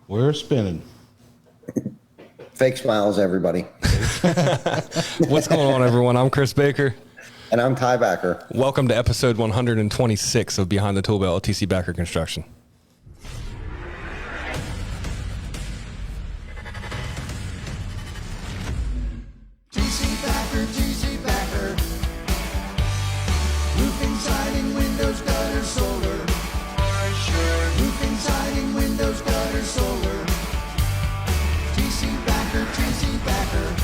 We're spinning. Fake smiles, everybody. What's going on, everyone? I'm Chris Baker. And I'm Ty Backer. Welcome to episode 126 of Behind the Tool Belt, TC Backer Construction. TC Backer. Roofing, siding, windows, gutters, solar. Roofing, siding, windows, gutters, solar. TC Backer. TC Backer.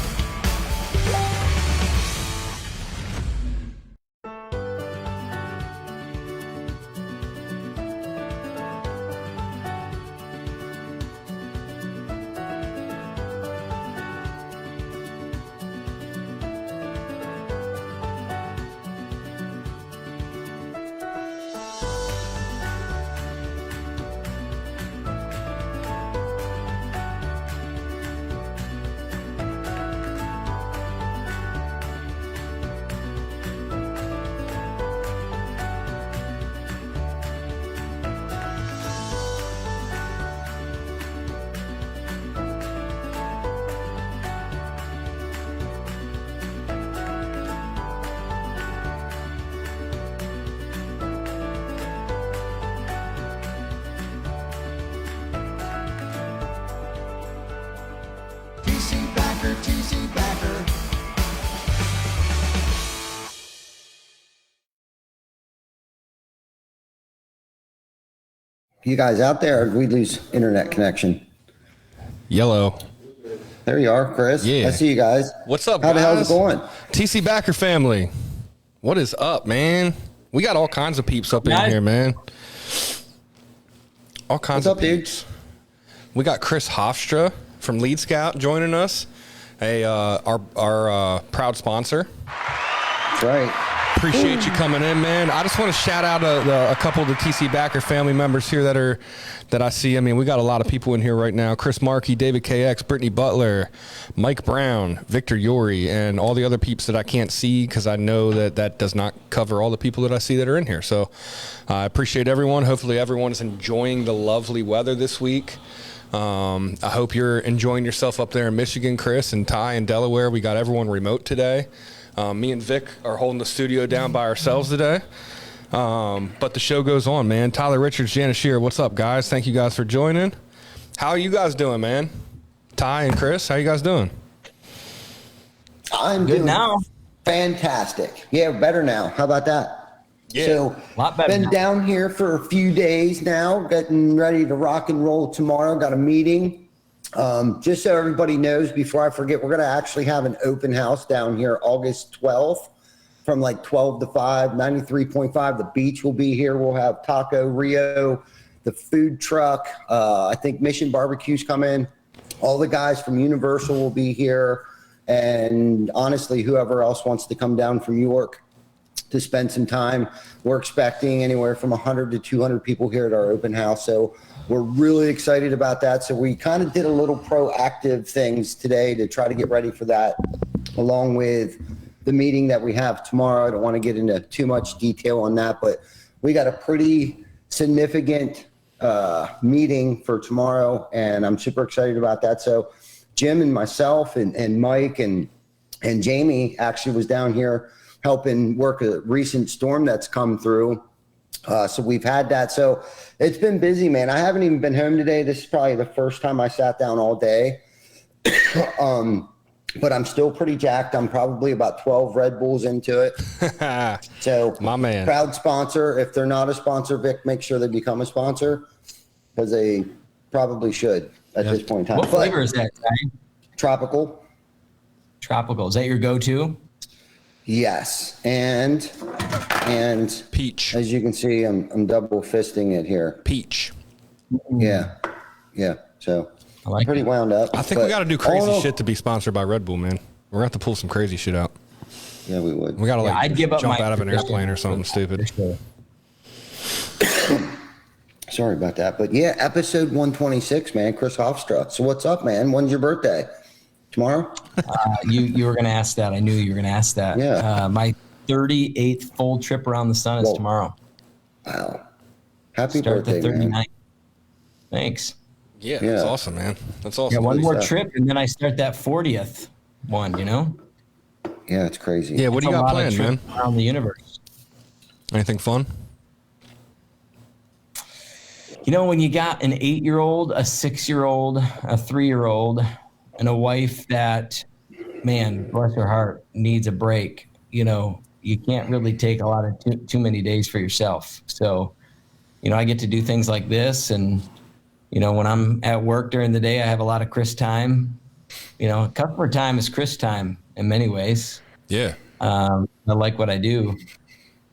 You guys out there, we lose internet connection. Yellow. There you are, Chris. Yeah. I see you guys. What's up, How guys? the hell's it going? TC Backer family. What is up, man? We got all kinds of peeps up in here, man. All kinds What's of up, peeps. We got Chris Hofstra from Lead Scout joining us. Our proud sponsor. That's right. Appreciate you coming in, man. I just want to shout out a couple of the TC Backer family members here that I see. I mean, we got a lot of people in here right now. Chris Markey, David KX, Brittany Butler, Mike Brown, Victor Yori, and all the other peeps that I can't see because I know that does not cover all the people that I see that are in here. So I appreciate everyone. Hopefully everyone is enjoying the lovely weather this week. I hope you're enjoying yourself up there in Michigan, Chris, and Ty in Delaware. We got everyone remote today. Me and Vic are holding the studio down by ourselves today. But the show goes on, man. Tyler Richards, Janice Shearer, what's up, guys? Thank you guys for joining. How are you guys doing, man? Ty and Chris, how you guys doing? I'm good doing now. Fantastic. Yeah, better now. How about that? Yeah, so, a lot better been now. down here for a few days now, getting ready to rock and roll tomorrow. Got a meeting. Just so everybody knows, before I forget, we're going to actually have an open house down here August 12th from like 12 to 5, 93.5. The beach will be here. We'll have Taco Rio, the food truck. I think Mission Barbecue's coming. All the guys from Universal will be here. And honestly, whoever else wants to come down from York to spend some time. We're expecting anywhere from 100 to 200 people here at our open house. So we're really excited about that. So we kind of did a little proactive things today to try to get ready for that, along with the meeting that we have tomorrow. I don't want to get into too much detail on that, but we got a pretty significant meeting for tomorrow, and I'm super excited about that. So Jim and myself and Mike and Jamie actually was down here helping work a recent storm that's come through. So we've had that. So it's been busy, man. I haven't even been home today. This is probably the first time I sat down all day. But I'm still pretty jacked. I'm probably about 12 Red Bulls into it. So my man. Proud sponsor. If they're not a sponsor, Vic, make sure they become a sponsor because they probably should at this point in time. What flavor is that, Ty? Tropical. Tropical. Is that your go-to? Yes. And Peach. as you can see, I'm double fisting it here. Peach. Yeah. So I like I'm pretty it. wound up. I think but we got to do crazy all- shit to be sponsored by Red Bull, man. We're going to have to pull some crazy shit out. Yeah, we would. We got to I'd give up jump my out of an airplane or something stupid. Sorry about that. But yeah, episode 126, man. Chris Hofstra. So what's up, man? When's your birthday? Tomorrow? You were going to ask that. I knew you were going to ask that. Yeah. My 38th full trip around the sun is Whoa. tomorrow. Wow. Happy Start birthday, the 39th. man. Thanks. Yeah, that's awesome, man. That's awesome. Yeah, one more stuff. trip, and then I start that 40th one. Yeah, it's crazy. Yeah, what do you got planned, man? Around the universe. Anything fun? When you got an 8-year-old, a 6-year-old, a 3-year-old, and a wife that, man, bless her heart, needs a break, you can't really take a lot of too many days for yourself. So, I get to do things like this, and when I'm at work during the day, I have a lot of Chris time. Customer time is Chris time in many ways. Yeah. I like what I do.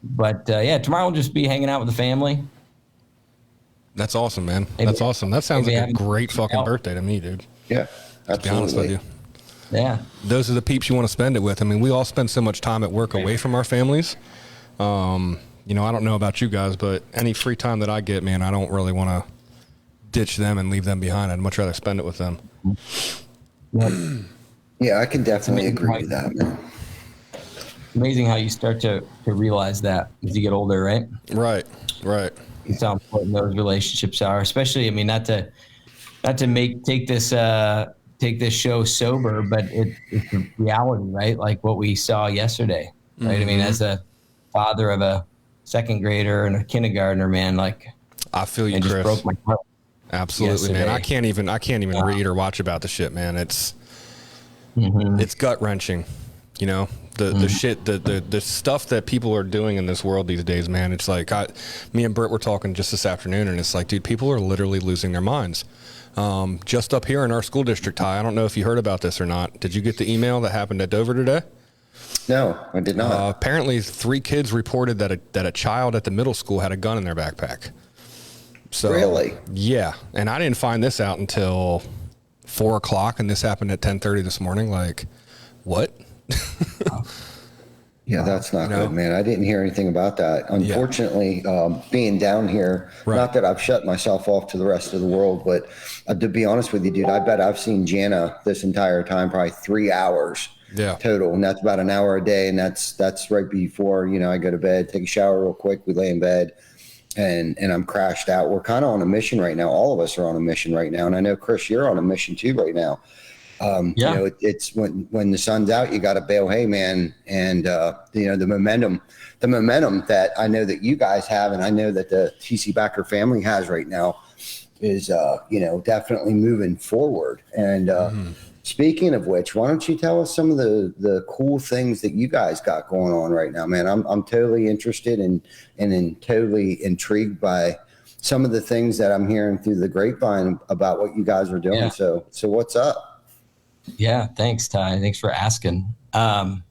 But, tomorrow I'll just be hanging out with the family. That's awesome, man. That's awesome. That sounds like a great fucking out. birthday to me, dude. Yeah, absolutely. To be honest with you. Yeah. Those are the peeps you want to spend it with. I mean, we all spend so much time at work away from our families. I don't know about you guys, but any free time that I get, man, I don't really want to ditch them and leave them behind. I'd much rather spend it with them. Yep. Yeah, I can definitely agree with that, man. Amazing how you start to realize that as you get older, right? Right. It's how important those relationships are, especially, not to take this show sober, but it's a reality, right? Like what we saw yesterday, right? Mm-hmm. As a father of a second grader and a kindergartner, man, like I feel you, it just Chris. broke my heart. Absolutely, man. I can't even read or watch about the shit, man. It's gut wrenching, the shit, the stuff that people are doing in this world these days, man. It's like me and Britt were talking just this afternoon, and it's like, dude, people are literally losing their minds. Just up here in our school district, Ty, I don't know if you heard about this or not. Did you get the email that happened at Dover today? No, I did not. Apparently 3 kids reported that a child at the middle school had a gun in their backpack. So, really? Yeah. And I didn't find this out until 4:00, and this happened at 10:30 this morning. Like, what? Yeah, that's not good, man. I didn't hear anything about that. Unfortunately, being down here, not that I've shut myself off to the rest of the world, but to be honest with you, dude, I bet I've seen Jana this entire time, probably 3 hours total. And that's about an hour a day. And that's right before, I go to bed, take a shower real quick. We lay in bed and I'm crashed out. We're kind of on a mission right now. All of us are on a mission right now. And I know, Chris, you're on a mission too right now. It's when the sun's out, you got to bail hay, man. And, the momentum that I know that you guys have, and I know that the TC Backer family has right now is, definitely moving forward. And, speaking of which, why don't you tell us some of the cool things that you guys got going on right now, man? I'm totally interested and totally intrigued by some of the things that I'm hearing through the grapevine about what you guys are doing. Yeah. So what's up? Yeah, thanks, Ty. Thanks for asking. Well,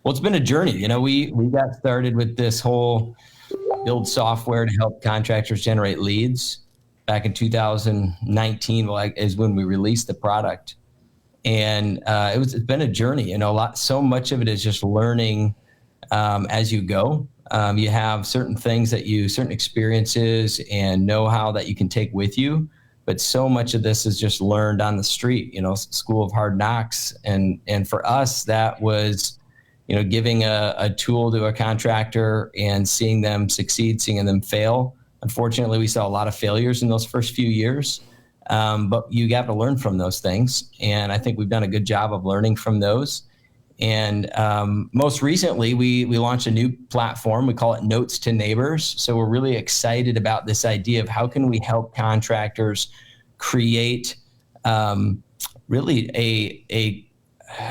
it's been a journey. We got started with this whole build software to help contractors generate leads back in 2019. Is when we released the product, and it's been a journey. So much of it is just learning as you go. You have certain things certain experiences and know-how that you can take with you. But so much of this is just learned on the street, school of hard knocks. And for us, that was, giving a tool to a contractor and seeing them succeed, seeing them fail. Unfortunately, we saw a lot of failures in those first few years, but you got to learn from those things. And I think we've done a good job of learning from those. And most recently, we launched a new platform. We call it Notes to Neighbors. So we're really excited about this idea of how can we help contractors create really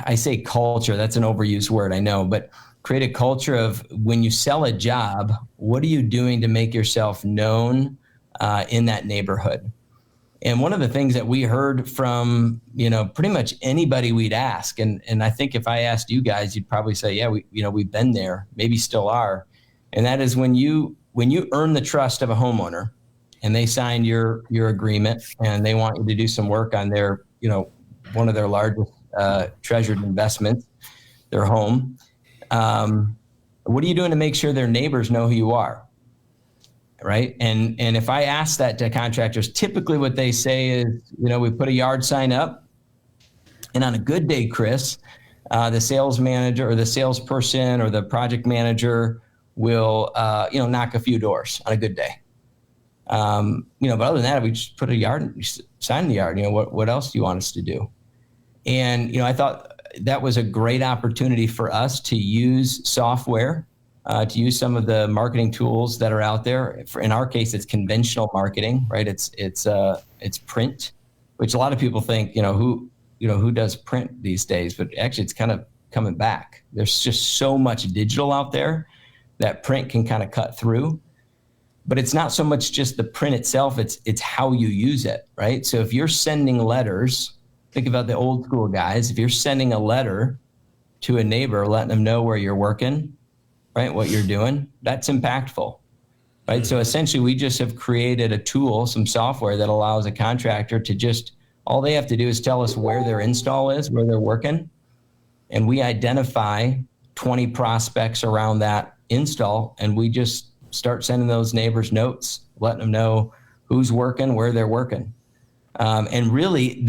I say culture, that's an overused word, I know, but create a culture of when you sell a job, what are you doing to make yourself known in that neighborhood? And one of the things that we heard from, pretty much anybody we'd ask, and I think if I asked you guys, you'd probably say, yeah, we've been there, maybe still are. And that is when you earn the trust of a homeowner and they sign your agreement and they want you to do some work on their, one of their largest treasured investments, their home. What are you doing to make sure their neighbors know who you are? Right. And if I ask that to contractors, typically what they say is, we put a yard sign up, and on a good day, Chris, the sales manager or the salesperson or the project manager will, knock a few doors on a good day. But other than that, we just put a yard, sign the yard. What else do you want us to do? And, I thought that was a great opportunity for us to use software, to use some of the marketing tools that are out there. In our case, it's conventional marketing, right? It's print, which a lot of people think, who does print these days, but actually it's kind of coming back. There's just so much digital out there that print can kind of cut through. But it's not so much just the print itself, it's how you use it, right? So if you're sending letters, think about the old school guys, if you're sending a letter to a neighbor, letting them know where you're working, right, what you're doing, that's impactful, right? So essentially we just have created a tool, some software that allows a contractor to just, all they have to do is tell us where their install is, where they're working, and we identify 20 prospects around that install, and we just start sending those neighbors notes, letting them know who's working, where they're working. And really,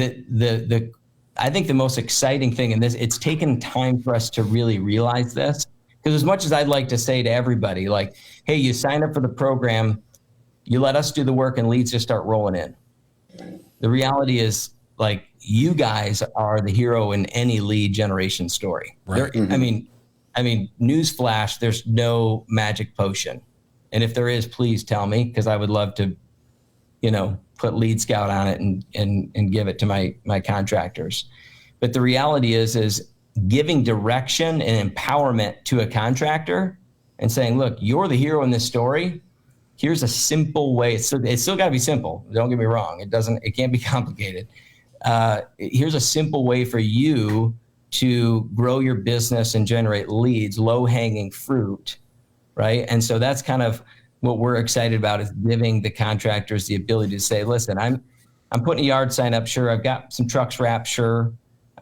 I think the most exciting thing in this, it's taken time for us to really realize this, because as much as I'd like to say to everybody, like, hey, you sign up for the program, you let us do the work, and leads just start rolling in. The reality is, like, you guys are the hero in any lead generation story. Right. I mean, newsflash, there's no magic potion. And if there is, please tell me, because I would love to, put Lead Scout on it and give it to my contractors. But the reality is giving direction and empowerment to a contractor and saying, look, you're the hero in this story. Here's a simple way. It's still got to be simple. Don't get me wrong. It can't be complicated. Here's a simple way for you to grow your business and generate leads, low-hanging fruit, right? And so that's kind of what we're excited about, is giving the contractors the ability to say, listen, I'm putting a yard sign up, sure. I've got some trucks wrapped, sure.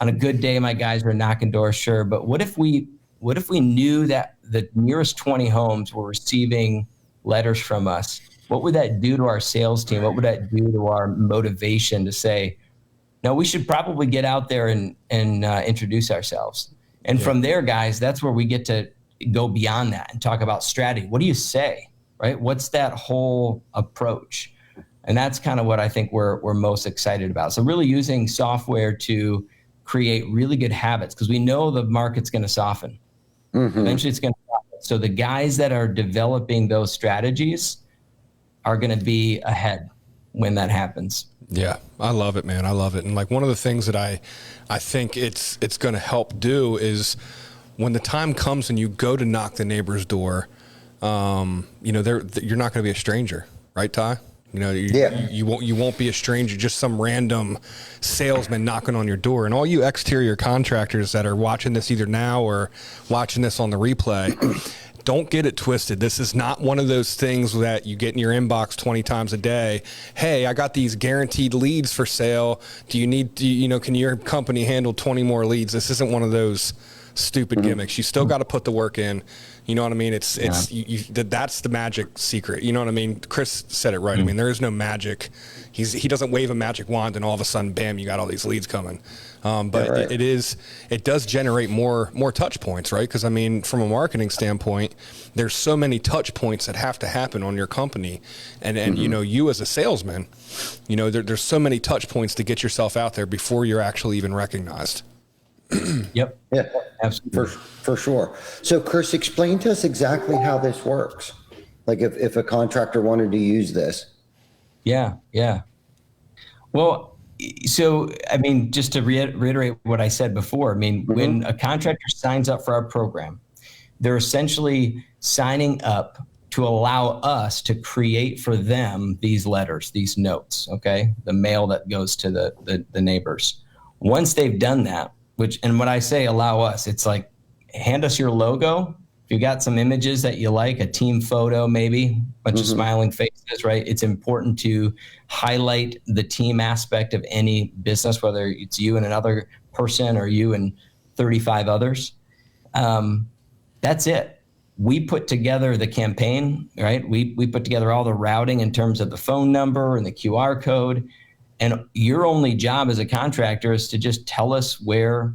On a good day, my guys are knocking doors, sure. But what if we knew that the nearest 20 homes were receiving letters from us? What would that do to our sales team? What would that do to our motivation to say, no, we should probably get out there and introduce ourselves? And from there, guys, that's where we get to go beyond that and talk about strategy. What do you say, right? What's that whole approach? And that's kind of what I think we're most excited about. So really using software to create really good habits, because we know the market's going to soften. Mm-hmm. Eventually it's going to soften. So the guys that are developing those strategies are going to be ahead when that happens. Yeah, I love it, man. I love it. And like one of the things that I think it's going to help do is when the time comes and you go to knock the neighbor's door, you're not going to be a stranger, right, Ty? You won't be a stranger, just some random salesman knocking on your door. And all you exterior contractors that are watching this either now or watching this on the replay, don't get it twisted. This is not one of those things that you get in your inbox 20 times a day. Hey, I got these guaranteed leads for sale. Can your company handle 20 more leads? This isn't one of those stupid gimmicks. You still got to put the work in. You know what I mean? That's the magic secret. You know what I mean? Chris said it right. I mean, there is no magic. He doesn't wave a magic wand and all of a sudden, bam, you got all these leads coming. But it does generate more touch points, right? Because I mean, from a marketing standpoint, there's so many touch points that have to happen on your company, and you as a salesman, there's so many touch points to get yourself out there before you're actually even recognized. Yep. Yeah, absolutely. For sure. So Chris, explain to us exactly how this works. Like if a contractor wanted to use this. Yeah. Well, so, I mean, just to reiterate what I said before, I mean, when a contractor signs up for our program, they're essentially signing up to allow us to create for them these letters, these notes, okay? The mail that goes to the neighbors. Once they've done that, and when I say allow us, it's like, hand us your logo. If you got some images that you like, a team photo, maybe, bunch of smiling faces, right? It's important to highlight the team aspect of any business, whether it's you and another person or you and 35 others. That's it. We put together the campaign, right? We put together all the routing in terms of the phone number and the QR code. And your only job as a contractor is to just tell us where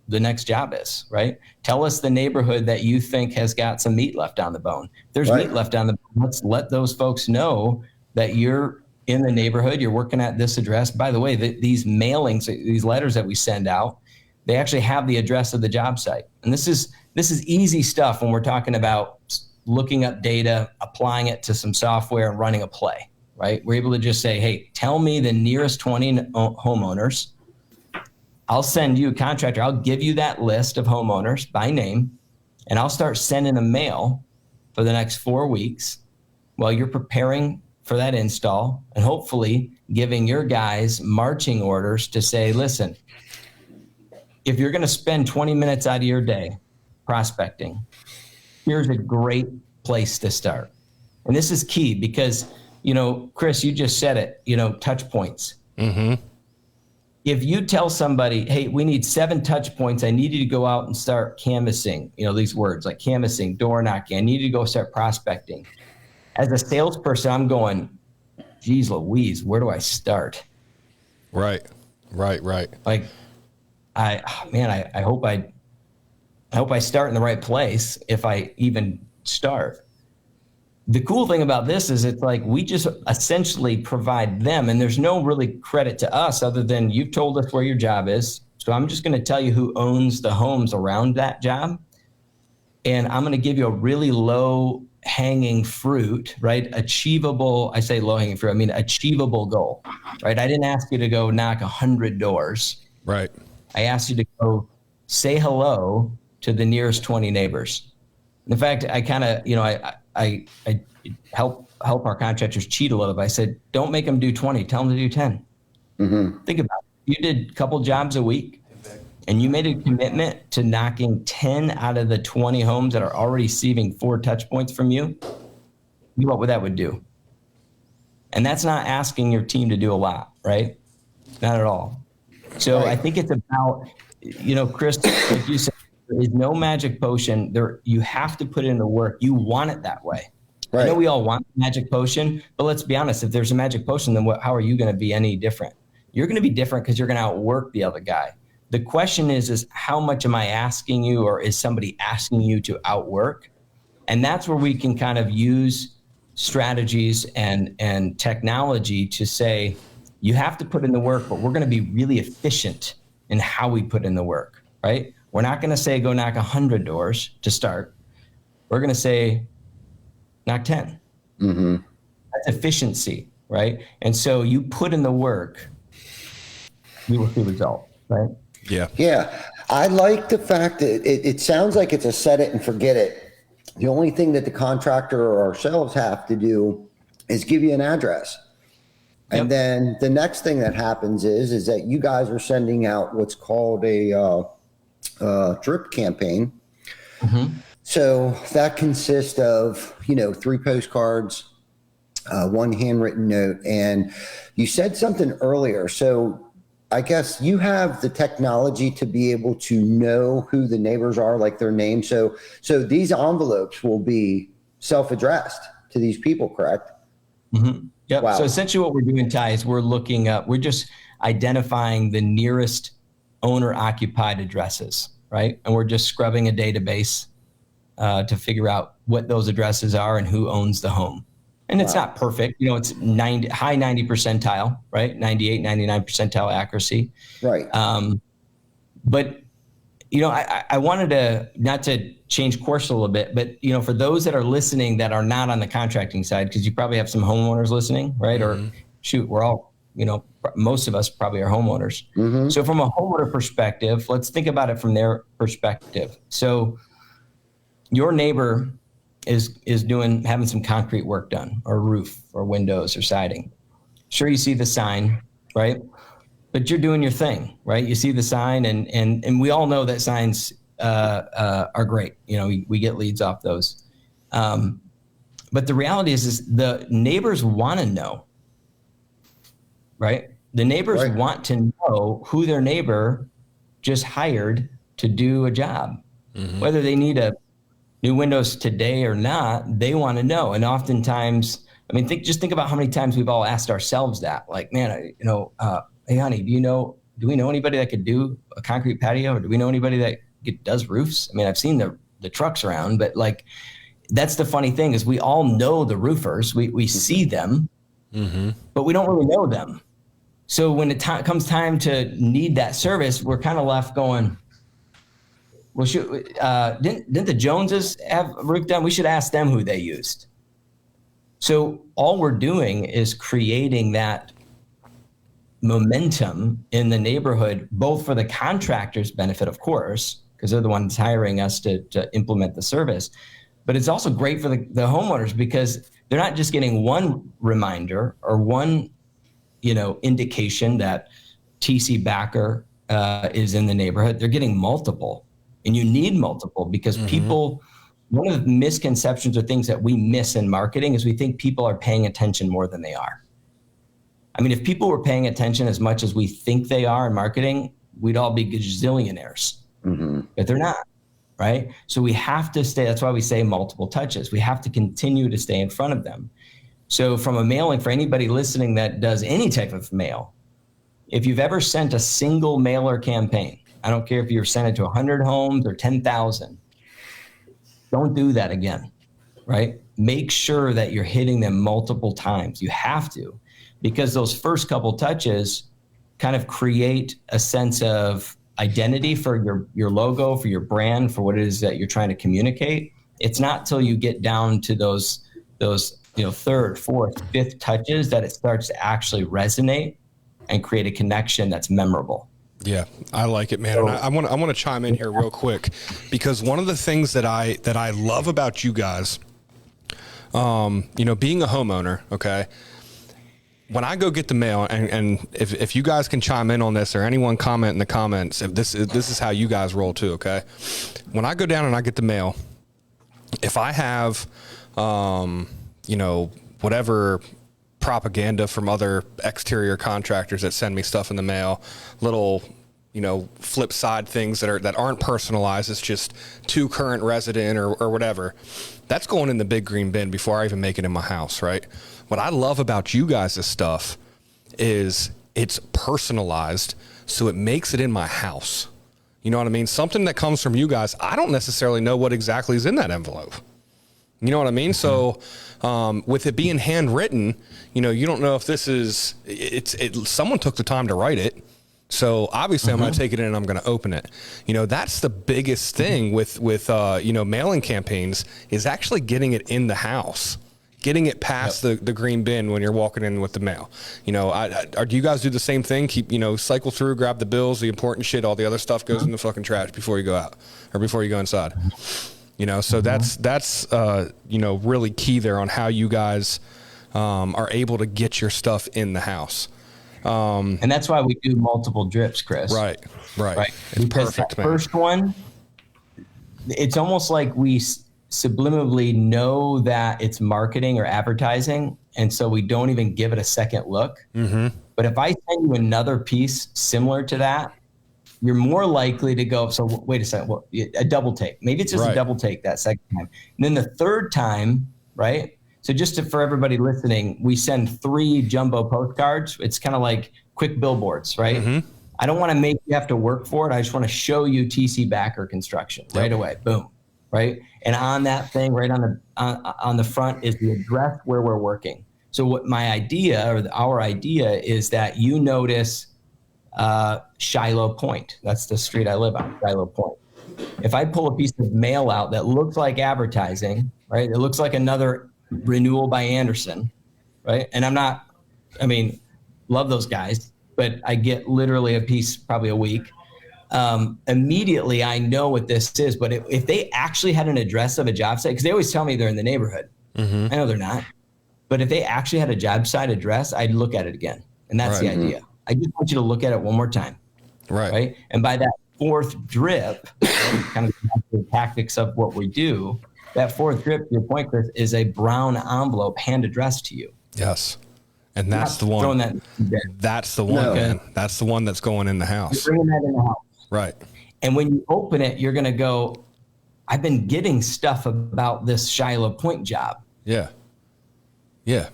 the next job is, right? Tell us the neighborhood that you think has got some meat left on the bone. If there's meat left on the bone, let's let those folks know that you're in the neighborhood, you're working at this address. By the way, these mailings, these letters that we send out, they actually have the address of the job site. And this is easy stuff when we're talking about looking up data, applying it to some software and running a play, right? We're able to just say, hey, tell me the nearest 20 homeowners. I'll send you a contractor. I'll give you that list of homeowners by name, and I'll start sending a mail for the next 4 weeks while you're preparing for that install, and hopefully giving your guys marching orders to say, listen, if you're going to spend 20 minutes out of your day prospecting, here's a great place to start. And this is key because, Chris, you just said it, touch points. Mm-hmm. If you tell somebody, hey, we need 7 touch points, I need you to go out and start canvassing, these words like canvassing, door knocking, I need you to go start prospecting. As a salesperson, I'm going, geez Louise, where do I start? Right. Like, I hope I start in the right place if I even start. The cool thing about this is it's like we just essentially provide them, and there's no really credit to us other than you've told us where your job is. So I'm just going to tell you who owns the homes around that job. And I'm going to give you a really low hanging fruit, right? Achievable. I say low hanging fruit. I mean, achievable goal, right? I didn't ask you to go knock 100 doors. Right. I asked you to go say hello to the nearest 20 neighbors. In fact, I kind of, I help our contractors cheat a little bit. I said, don't make them do 20, tell them to do 10. Mm-hmm. Think about it. You did a couple jobs a week and you made a commitment to knocking 10 out of the 20 homes that are already receiving 4 touch points from you. What would that do? And that's not asking your team to do a lot, right? Not at all. So right. I think it's about, Chris, like you said, there is no magic potion. You have to put in the work. You want it that way. Right. I know we all want magic potion, but let's be honest. If there's a magic potion, then how are you going to be any different? You're going to be different because you're going to outwork the other guy. The question is how much am I asking you, or is somebody asking you to outwork? And that's where we can kind of use strategies and technology to say, you have to put in the work, but we're going to be really efficient in how we put in the work, right? We're not going to say go knock 100 doors to start. We're going to say knock 10. Mm-hmm. That's efficiency, right? And so you put in the work, you will see results, right? Yeah. Yeah. I like the fact that it sounds like it's a set it and forget it. The only thing that the contractor or ourselves have to do is give you an address. And yep. Then the next thing that happens is that you guys are sending out what's called a drip campaign. Mm-hmm. So that consists of, 3 postcards, 1 handwritten note. And you said something earlier. So I guess you have the technology to be able to know who the neighbors are, like their name. So these envelopes will be self-addressed to these people, correct? Mm-hmm. Yep. Wow. So essentially what we're doing, Ty, is we're just identifying the nearest owner-occupied addresses, right? And we're just scrubbing a database to figure out what those addresses are and who owns the home. And it's not perfect. It's high 90 percentile, right? 98, 99 percentile accuracy. Right. But, I wanted to, not to change course a little bit, but, for those that are listening that are not on the contracting side, because you probably have some homeowners listening, right? Mm-hmm. Or shoot, we're all, most of us probably are homeowners. Mm-hmm. So from a homeowner perspective, let's think about it from their perspective. So your neighbor is having some concrete work done, or roof or windows or siding. Sure, you see the sign, right? But you're doing your thing, right? You see the sign and we all know that signs are great. We get leads off those. But the reality is the neighbors want to know, right? The neighbors want to know who their neighbor just hired to do a job. Mm-hmm. Whether they need new windows today or not, they want to know. And oftentimes, just think about how many times we've all asked ourselves that, like, man, hey honey, do we know anybody that could do a concrete patio? Or do we know anybody that does roofs? I've seen the trucks around, but like, that's the funny thing is we all know the roofers. We see them, but we don't really know them. So when it comes time to need that service, we're kind of left going, well, didn't the Joneses have roof done? We should ask them who they used. So all we're doing is creating that momentum in the neighborhood, both for the contractor's benefit, of course, because they're the ones hiring us to implement the service. But it's also great for the homeowners because they're not just getting one reminder or one, indication that TC Backer is in the neighborhood. They're getting multiple, and you need multiple because people. One of the misconceptions or things that we miss in marketing is we think people are paying attention more than they are. I mean, if people were paying attention as much as we think they are in marketing, we'd all be gazillionaires, but they're not, right? So we have to stay, that's why we say multiple touches. We have to continue to stay in front of them. So from a mailing, for anybody listening that does any type of mail, if you've ever sent a single mailer campaign, I don't care if you've sent it to 100 homes or 10,000, don't do that again, right? Make sure that you're hitting them multiple times. You have to, because those first couple touches kind of create a sense of identity for your logo, for your brand, for what it is that you're trying to communicate. It's not till you get down to those third, fourth, fifth touches that it starts to actually resonate and create a connection that's memorable. Yeah, I like it, man. And I want to chime in here real quick because one of the things that I love about you guys, being a homeowner, okay, when I go get the mail, and if you guys can chime in on this or anyone comment in the comments, if this is how you guys roll too, okay? When I go down and I get the mail, if I have, whatever propaganda from other exterior contractors that send me stuff in the mail, little, flip side things that aren't personalized. It's just to current resident or whatever. That's going in the big green bin before I even make it in my house, right? What I love about you guys' stuff is it's personalized, so it makes it in my house. You know what I mean? Something that comes from you guys, I don't necessarily know what exactly is in that envelope. You know what I mean? So with it being handwritten, you don't know if this is, someone took the time to write it. So obviously I'm going to take it in and I'm going to open it. That's the biggest thing with mailing campaigns is actually getting it in the house, getting it past the green bin when you're walking in with the mail. Do you guys do the same thing? Keep, cycle through, grab the bills, the important shit, all the other stuff goes in the fucking trash before you go out or before you go inside. So that's really key there on how you guys are able to get your stuff in the house. And that's why we do multiple drips, Chris. Right. It's because perfect, that first one, it's almost like we subliminally know that it's marketing or advertising, and so we don't even give it a second look. But if I send you another piece similar to that, you're more likely to go, so wait a second, a double take. Maybe it's just a double take that second time. And then the third time, right? So just for everybody listening, we send 3 jumbo postcards. It's kind of like quick billboards, right? I don't want to make you have to work for it. I just want to show you TC Backer Construction right away. Boom, right? And on that thing, right on the front is the address where we're working. So what my idea or our idea is that you notice Shiloh Point. That's the street I live on, Shiloh Point. If I pull a piece of mail out that looks like advertising, right? It looks like another renewal by Anderson, right? And love those guys, but I get literally a piece probably a week. Immediately I know what this is, but if they actually had an address of a job site, because they always tell me they're in the neighborhood. I know they're not. But if they actually had a job site address, I'd look at it again. And that's the idea. I just want you to look at it one more time. Right. And by that 4th drip, kind of the tactics of what we do, that 4th drip, to your point, Chris, is a brown envelope hand addressed to you. Yes. And that's the one. That's the one, man. That's the one that's going in the house. You're bringing that in the house. Right. And when you open it, you're going to go, I've been getting stuff about this Shiloh Point job. Yeah.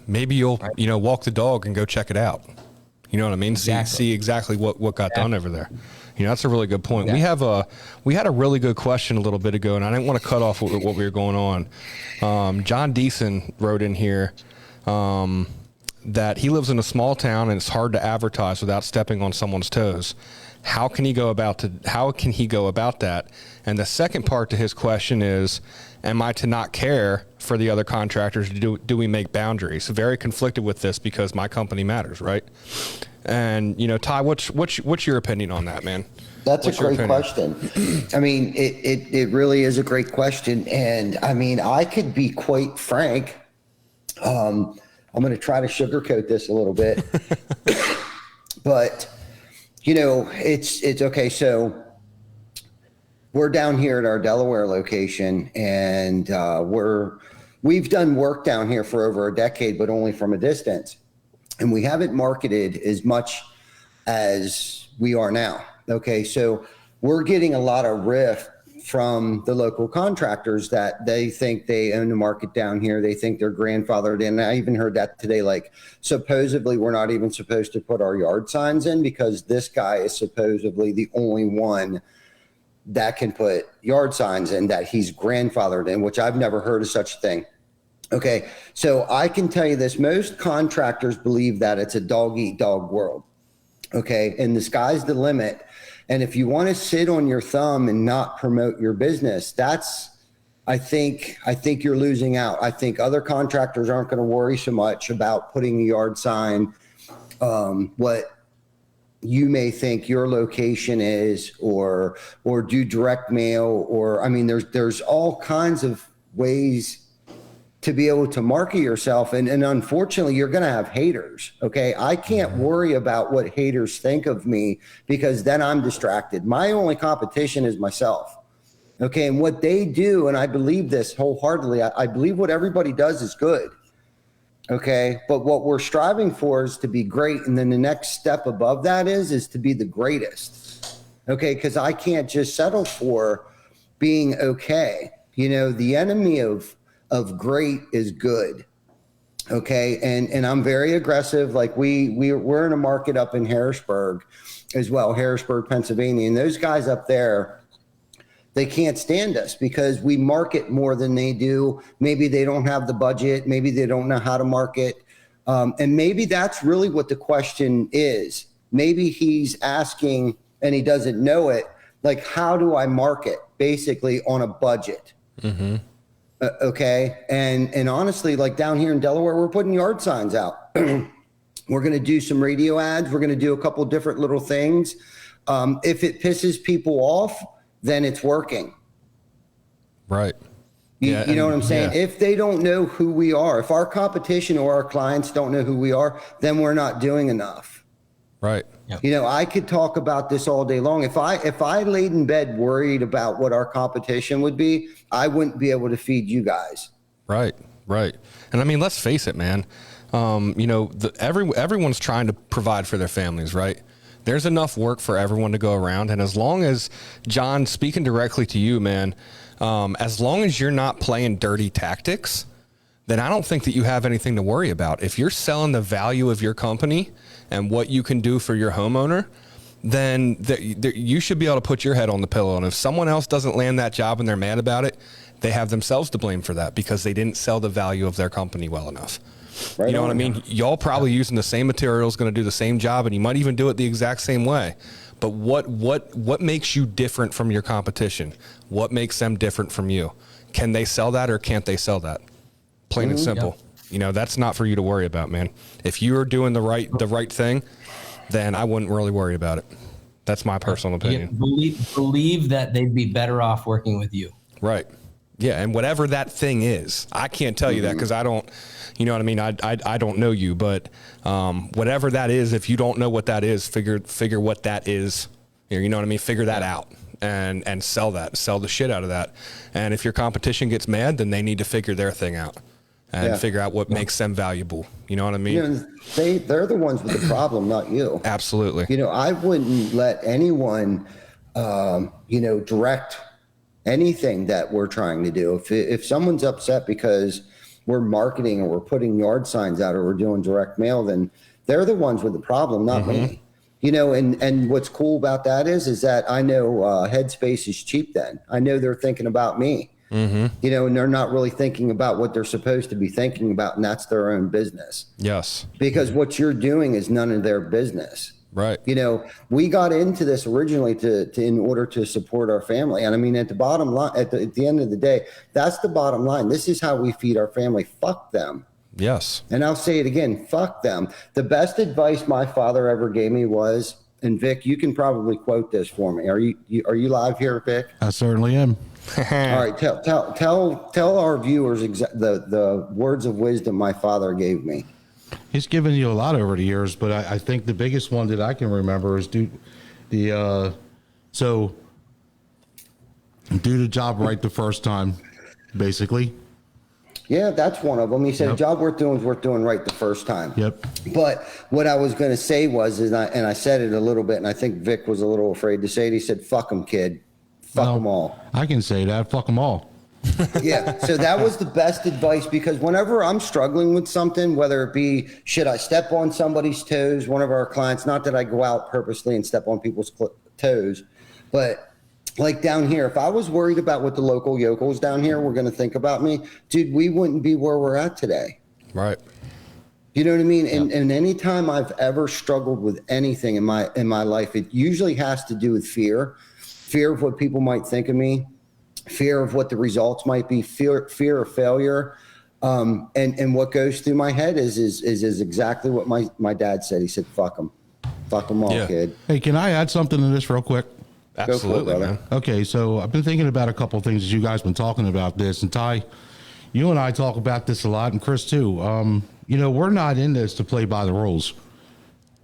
Maybe you'll, walk the dog and go check it out. You know what I mean? Exactly. See exactly what got done over there. That's a really good point. Yeah. We had a really good question a little bit ago, and I didn't want to cut off what we were going on. John Deason wrote in here. that he lives in a small town and it's hard to advertise without stepping on someone's toes. How can he go about that? And the second part to his question is, am I to not care for the other contractors? Do we make boundaries? Very conflicted with this because my company matters, right? And, you know, Ty, what's your opinion on that, man? That's What's a great question. I mean, it really is a great question. And I mean, I could be quite frank. I'm going to try to sugarcoat this a little bit, but you know, it's okay. So we're down here at our Delaware location, and we've done work down here for over a decade, but only from a distance. And we haven't marketed as much as we are now. Okay. So we're getting a lot of riff from the local contractors that they think they own the market down here. They think they're grandfathered in. I even heard that today, like supposedly we're not even supposed to put our yard signs in because this guy is supposedly the only one that can put yard signs in that he's grandfathered in, which I've never heard of such a thing. Okay. So I can tell you this, most contractors believe that it's a dog eat dog world. Okay. And the sky's the limit. And if you want to sit on your thumb and not promote your business, I think you're losing out. I think other contractors aren't going to worry so much about putting a yard sign, what you may think your location is, or do direct mail, or, I mean, there's all kinds of ways to be able to market yourself. And unfortunately, you're going to have haters. Okay. I can't worry about what haters think of me because then I'm distracted. My only competition is myself. Okay. And what they do, and I believe this wholeheartedly, I believe what everybody does is good. Okay. But what we're striving for is to be great. And then the next step above that is to be the greatest. Okay. Cause I can't just settle for being okay. You know, the enemy of great is good. Okay. And I'm very aggressive. Like we're in a market up in Harrisburg as well, Harrisburg, Pennsylvania. And those guys up there, they can't stand us because we market more than they do. Maybe they don't have the budget. Maybe they don't know how to market. And maybe that's really what the question is. Maybe he's asking and he doesn't know it. Like, how do I market basically on a budget? Mm-hmm. Okay. And honestly, like down here in Delaware, we're putting yard signs out. We're going to do some radio ads. We're going to do a couple different little things. If it pisses people off, then it's working. Right. You know what I'm saying? Yeah. If they don't know who we are, if our competition or our clients don't know who we are, then we're not doing enough. Right. Yep. You know, I could talk about this all day long. If I laid in bed worried about what our competition would be, I wouldn't be able to feed you guys. Right. Right. And I mean, let's face it, man. You know, everyone's trying to provide for their families, right? There's enough work for everyone to go around. And as long as, John, speaking directly to you, man, as long as you're not playing dirty tactics, then I don't think that you have anything to worry about. If you're selling the value of your company and what you can do for your homeowner, then you should be able to put your head on the pillow. And if someone else doesn't land that job and they're mad about it, they have themselves to blame for that because they didn't sell the value of their company well enough. Right, you know what I mean? Y'all probably using the same materials, going to do the same job, and you might even do it the exact same way. But what makes you different from your competition? What makes them different from you? Can they sell that or can't they sell that? Plain and simple. Yep. You know, that's not for you to worry about, man. If you're doing the right thing, then I wouldn't really worry about it. That's my personal opinion. Believe that they'd be better off working with you. Right. Yeah, and whatever that thing is, I can't tell you that because I don't, you know what I mean? I don't know you, but whatever that is, if you don't know what that is, figure what that is. You know what I mean? Figure that out and sell the shit out of that. And if your competition gets mad, then they need to figure their thing out and figure out what makes them valuable. You know what I mean? You know, they're the ones with the problem, not you. Absolutely. You know, I wouldn't let anyone, direct anything that we're trying to do. If someone's upset because we're marketing or we're putting yard signs out or we're doing direct mail, then they're the ones with the problem, not me. You know, and what's cool about that is that I know Headspace is cheap then. I know they're thinking about me. You know, and they're not really thinking about what they're supposed to be thinking about, and that's their own business. Yes. Because what you're doing is none of their business. Right. You know, we got into this originally to in order to support our family. And I mean, at the bottom line, at the end of the day, that's the bottom line. This is how we feed our family. Fuck them. Yes. And I'll say it again, fuck them. The best advice my father ever gave me was, and Vic, you can probably quote this for me. Are you live here, Vic? I certainly am. All right, tell our viewers the words of wisdom my father gave me. He's given you a lot over the years, but I think the biggest one that I can remember is do the job right the first time, basically. Yeah, that's one of them. He said, a job worth doing is worth doing right the first time. Yep. But what I was going to say was, I said it a little bit, and I think Vic was a little afraid to say it. He said, fuck them, kid. Fuck them all. I can say that. Fuck them all. Yeah. So that was the best advice, because whenever I'm struggling with something, whether it be, should I step on somebody's toes? One of our clients, not that I go out purposely and step on people's toes, but like down here, if I was worried about what the local yokels down here were going to think about me, dude, we wouldn't be where we're at today. Right. You know what I mean? And any time I've ever struggled with anything in my life, it usually has to do with fear of what people might think of me, fear of what the results might be, fear of failure. And what goes through my head is exactly what my dad said. He said, fuck them all, kid. Hey, can I add something to this real quick? Absolutely, man. Okay, so I've been thinking about a couple of things as you guys been talking about this, and Ty, you and I talk about this a lot, and Chris too. You know, we're not in this to play by the rules.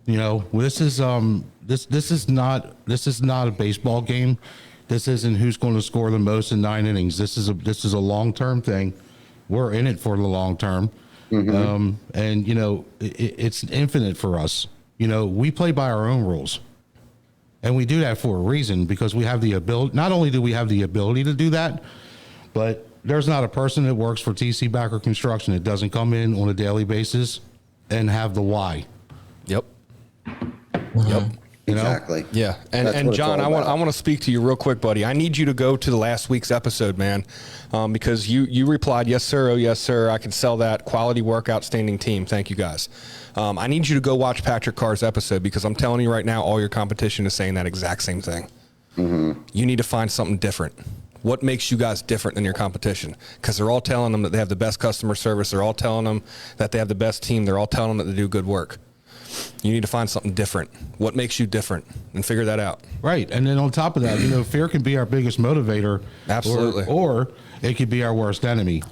You know, this is not a baseball game. This isn't who's going to score the most in 9 innings. This is a long-term thing. We're in it for the long term. Mm-hmm. And you know, it's infinite for us. You know, we play by our own rules. And we do that for a reason, because we have the ability. Not only do we have the ability to do that, but there's not a person that works for TC Backer Construction that doesn't come in on a daily basis and have the why. Yep. Yep. You know? Exactly. Yeah. And John, I want to speak to you real quick, buddy. I need you to go to the last week's episode, man, because you replied, yes, sir. Oh, yes, sir. I can sell that. Quality work, outstanding team. Thank you, guys. I need you to go watch Patrick Carr's episode, because I'm telling you right now, all your competition is saying that exact same thing. Mm-hmm. You need to find something different. What makes you guys different than your competition? Because they're all telling them that they have the best customer service. They're all telling them that they have the best team. They're all telling them that they do good work. You need to find something different. What makes you different? And figure that out. Right. And then on top of that, you know, fear can be our biggest motivator. Absolutely. Or it could be our worst enemy,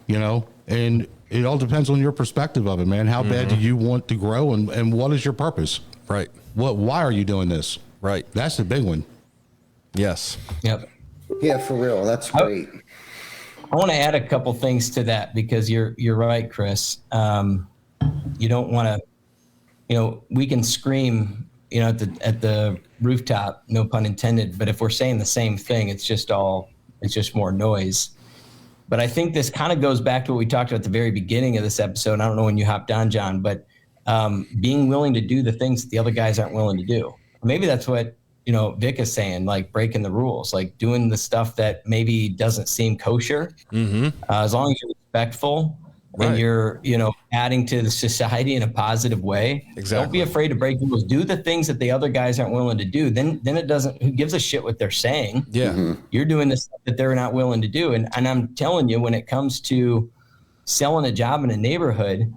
you know, and it all depends on your perspective of it, man. How bad do you want to grow, and what is your purpose? Right. Why are you doing this? Right. That's the big one. Yes. Yep. Yeah, for real. That's great. I want to add a couple things to that, because you're right, Chris. You don't want to, you know, we can scream, you know, at the rooftop, no pun intended, but if we're saying the same thing, it's just more noise. But I think this kind of goes back to what we talked about at the very beginning of this episode. I don't know when you hopped on, John, but being willing to do the things that the other guys aren't willing to do. Maybe that's what, you know, Vic is saying, like breaking the rules, like doing the stuff that maybe doesn't seem kosher. Mm-hmm. As long as you're respectful and you're, you know, adding to the society in a positive way. Exactly. Don't be afraid to break rules. Do the things that the other guys aren't willing to do. Then it doesn't, who gives a shit what they're saying? Yeah. Mm-hmm. You're doing the stuff that they're not willing to do. And I'm telling you, when it comes to selling a job in a neighborhood,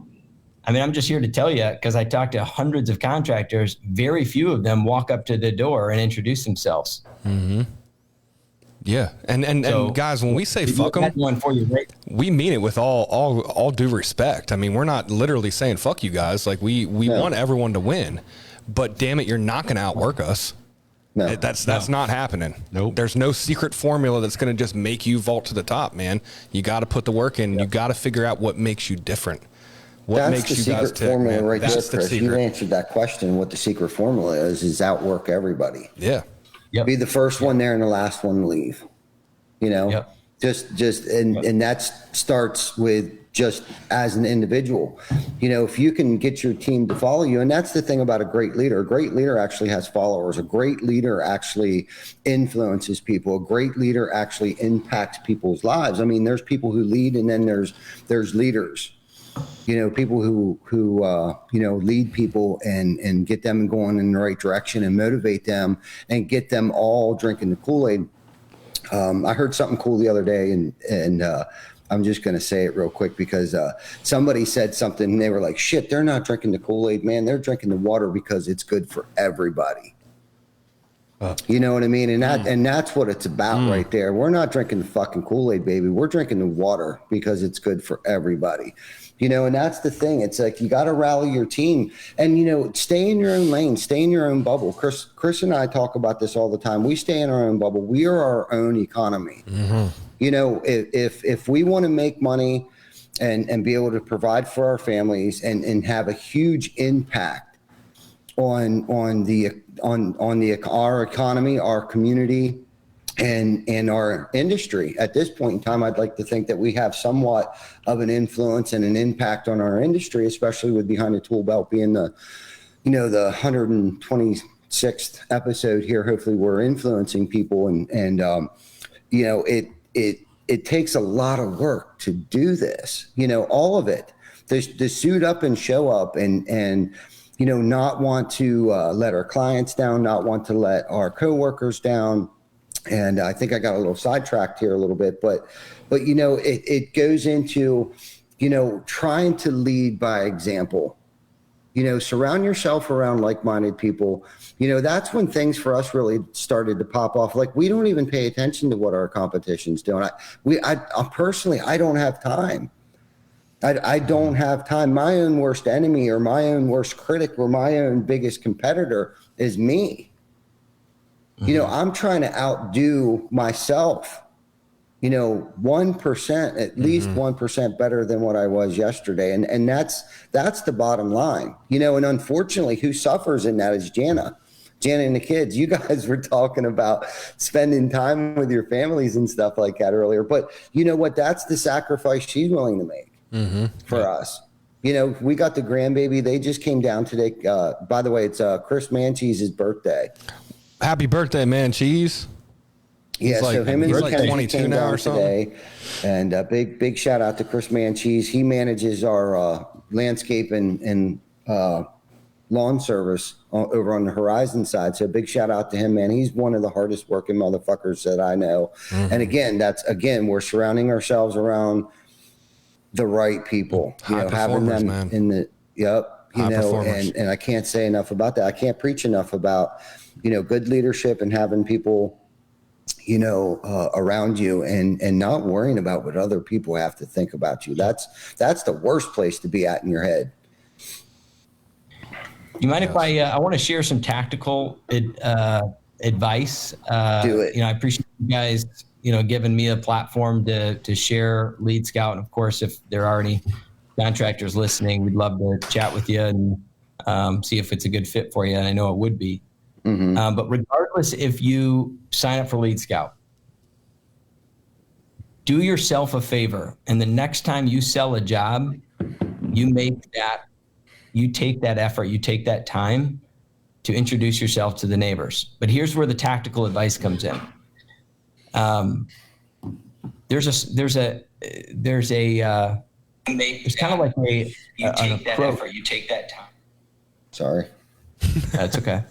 I mean, I'm just here to tell you, because I talked to hundreds of contractors, very few of them walk up to the door and introduce themselves. Mm-hmm. Yeah. And guys, when we say fuck them, we mean it with all due respect. I mean, we're not literally saying fuck you guys. Like we want everyone to win, but damn it, you're not going to outwork us. No. That's not happening. Nope. There's no secret formula that's going to just make you vault to the top, man. You got to put the work in. Yep. You got to figure out what makes you different. What makes you guys tick, formula man? right That's there, Chris. You answered that question. What the secret formula is outwork everybody. Yeah. Yep. Be the first one there and the last one leave. You know, Yep. just and that starts with just as an individual. If you can get your team to follow you, and that's the thing about a great leader actually has followers. A great leader actually influences people. A great leader actually impacts people's lives. I mean, there's people who lead, and then there's leaders. People who lead people and get them going in the right direction and motivate them and get them all drinking the Kool-Aid. I heard something cool the other day, and I'm just going to say it real quick because somebody said something and they were like, shit, they're not drinking the Kool-Aid, man. They're drinking the water because it's good for everybody. You know what I mean? And that's what it's about right there. We're not drinking the fucking Kool-Aid, baby. We're drinking the water because it's good for everybody. And that's the thing. It's like you got to rally your team and, stay in your own lane, stay in your own bubble. Chris and I talk about this all the time. We stay in our own bubble. We are our own economy. Mm-hmm. If we want to make money and be able to provide for our families and have a huge impact on our economy, our community, and our industry. At this point in time, I'd like to think that we have somewhat of an influence and an impact on our industry, especially with Behind the Tool Belt being the 126th episode here. Hopefully we're influencing people and it takes a lot of work to do this, all of it, to suit up and show up and not want to let our clients down, not want to let our coworkers down. And I think I got a little sidetracked here a little bit, but it goes into, trying to lead by example, surround yourself around like-minded people. That's when things for us really started to pop off. Like, we don't even pay attention to what our competition's doing. I personally, I don't have time. I don't have time. My own worst enemy or my own worst critic or my own biggest competitor is me. I'm trying to outdo myself, 1%, at least 1% better than what I was yesterday. And that's the bottom line, and unfortunately who suffers in that is Jana and the kids. You guys were talking about spending time with your families and stuff like that earlier, but you know what, that's the sacrifice she's willing to make for us. We got the grandbaby. They just came down today. By the way, it's Chris Mancheese's birthday. Happy birthday, man, Cheese. Yeah, so him and he's his like 22 now or something. Today, and big shout out to Chris Mancheese. He manages our landscape and lawn service over on the Horizon side. So big shout out to him, man. He's one of the hardest working motherfuckers that I know. And again, we're surrounding ourselves around the right people. Having them man. In the and I can't say enough about that. I can't preach enough about good leadership and having people, around you and not worrying about what other people have to think about you. That's the worst place to be at in your head. You mind if I want to share some tactical advice? Do it. I appreciate you guys, giving me a platform to share Lead Scout. And of course, if there are any contractors listening, we'd love to chat with you and see if it's a good fit for you. And I know it would be. Mm-hmm. But regardless, if you sign up for Lead Scout, do yourself a favor. And the next time you sell a job, you take that effort, you take that time to introduce yourself to the neighbors. But here's where the tactical advice comes in. There's kind of like an approach. You take that time. Sorry. That's okay.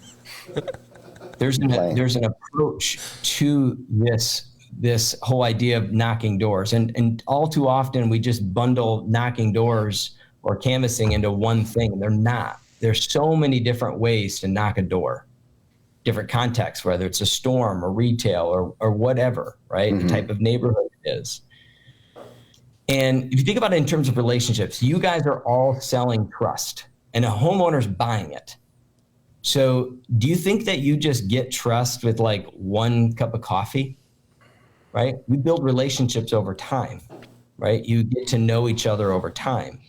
There's an approach to this whole idea of knocking doors, and all too often we just bundle knocking doors or canvassing into one thing. They're not. There's so many different ways to knock a door, different contexts, whether it's a storm or retail or whatever, right? Mm-hmm. The type of neighborhood it is. And if you think about it in terms of relationships, you guys are all selling trust, and a homeowner's buying it. So do you think that you just get trust with like one cup of coffee, right? You build relationships over time, right? You get to know each other over time.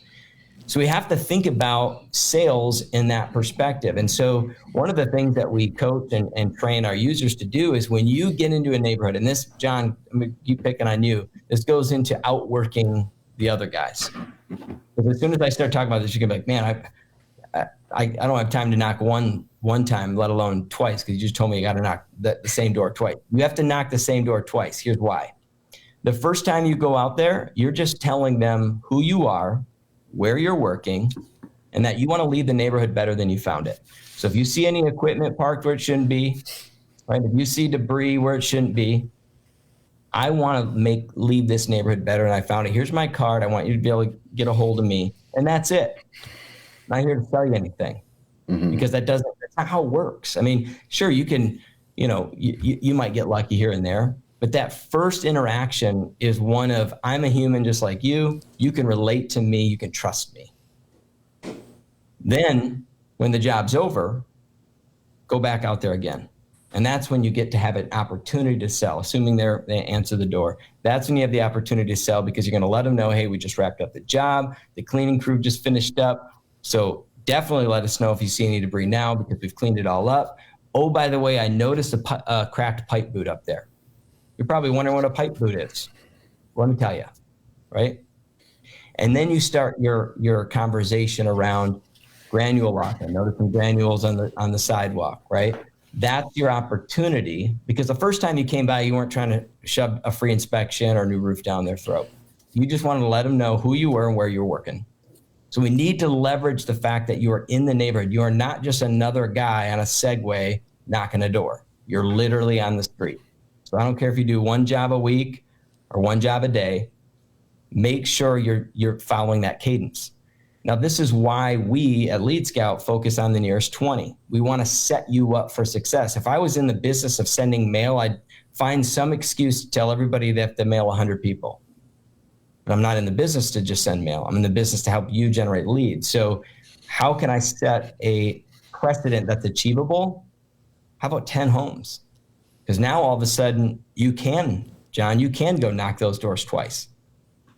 So we have to think about sales in that perspective. And so one of the things that we coach and train our users to do is when you get into a neighborhood, and this, John, I'm gonna keep picking on you, this goes into outworking the other guys. Because as soon as I start talking about this, you can be like, man, I don't have time to knock one time, let alone twice, because you just told me you got to knock the same door twice. You have to knock the same door twice. Here's why. The first time you go out there, you're just telling them who you are, where you're working, and that you want to leave the neighborhood better than you found it. So if you see any equipment parked where it shouldn't be, right? If you see debris where it shouldn't be, I want to leave this neighborhood better than I found it. Here's my card. I want you to be able to get a hold of me. And that's it. I'm not here to sell you anything, because that's not how it works. I mean, sure, you can, you might get lucky here and there, but that first interaction is one of, I'm a human just like you. You can relate to me. You can trust me. Then when the job's over, go back out there again. And that's when you get to have an opportunity to sell, assuming they answer the door. That's when you have the opportunity to sell, because you're going to let them know, hey, we just wrapped up the job. The cleaning crew just finished up. So definitely let us know if you see any debris now, because we've cleaned it all up. Oh, by the way, I noticed a cracked pipe boot up there. You're probably wondering what a pipe boot is. Let me tell you, right? And then you start your conversation around granule lock. I noticed some granules on the sidewalk, right? That's your opportunity, because the first time you came by, you weren't trying to shove a free inspection or a new roof down their throat. You just wanted to let them know who you were and where you were working. So we need to leverage the fact that you are in the neighborhood. You are not just another guy on a Segway knocking a door. You're literally on the street. So I don't care if you do one job a week or one job a day, make sure you're following that cadence. Now, this is why we at Lead Scout focus on the nearest 20. We want to set you up for success. If I was in the business of sending mail, I'd find some excuse to tell everybody they have to mail 100 people. But I'm not in the business to just send mail. I'm in the business to help you generate leads. So how can I set a precedent that's achievable? How about 10 homes? Because now all of a sudden you can go knock those doors twice.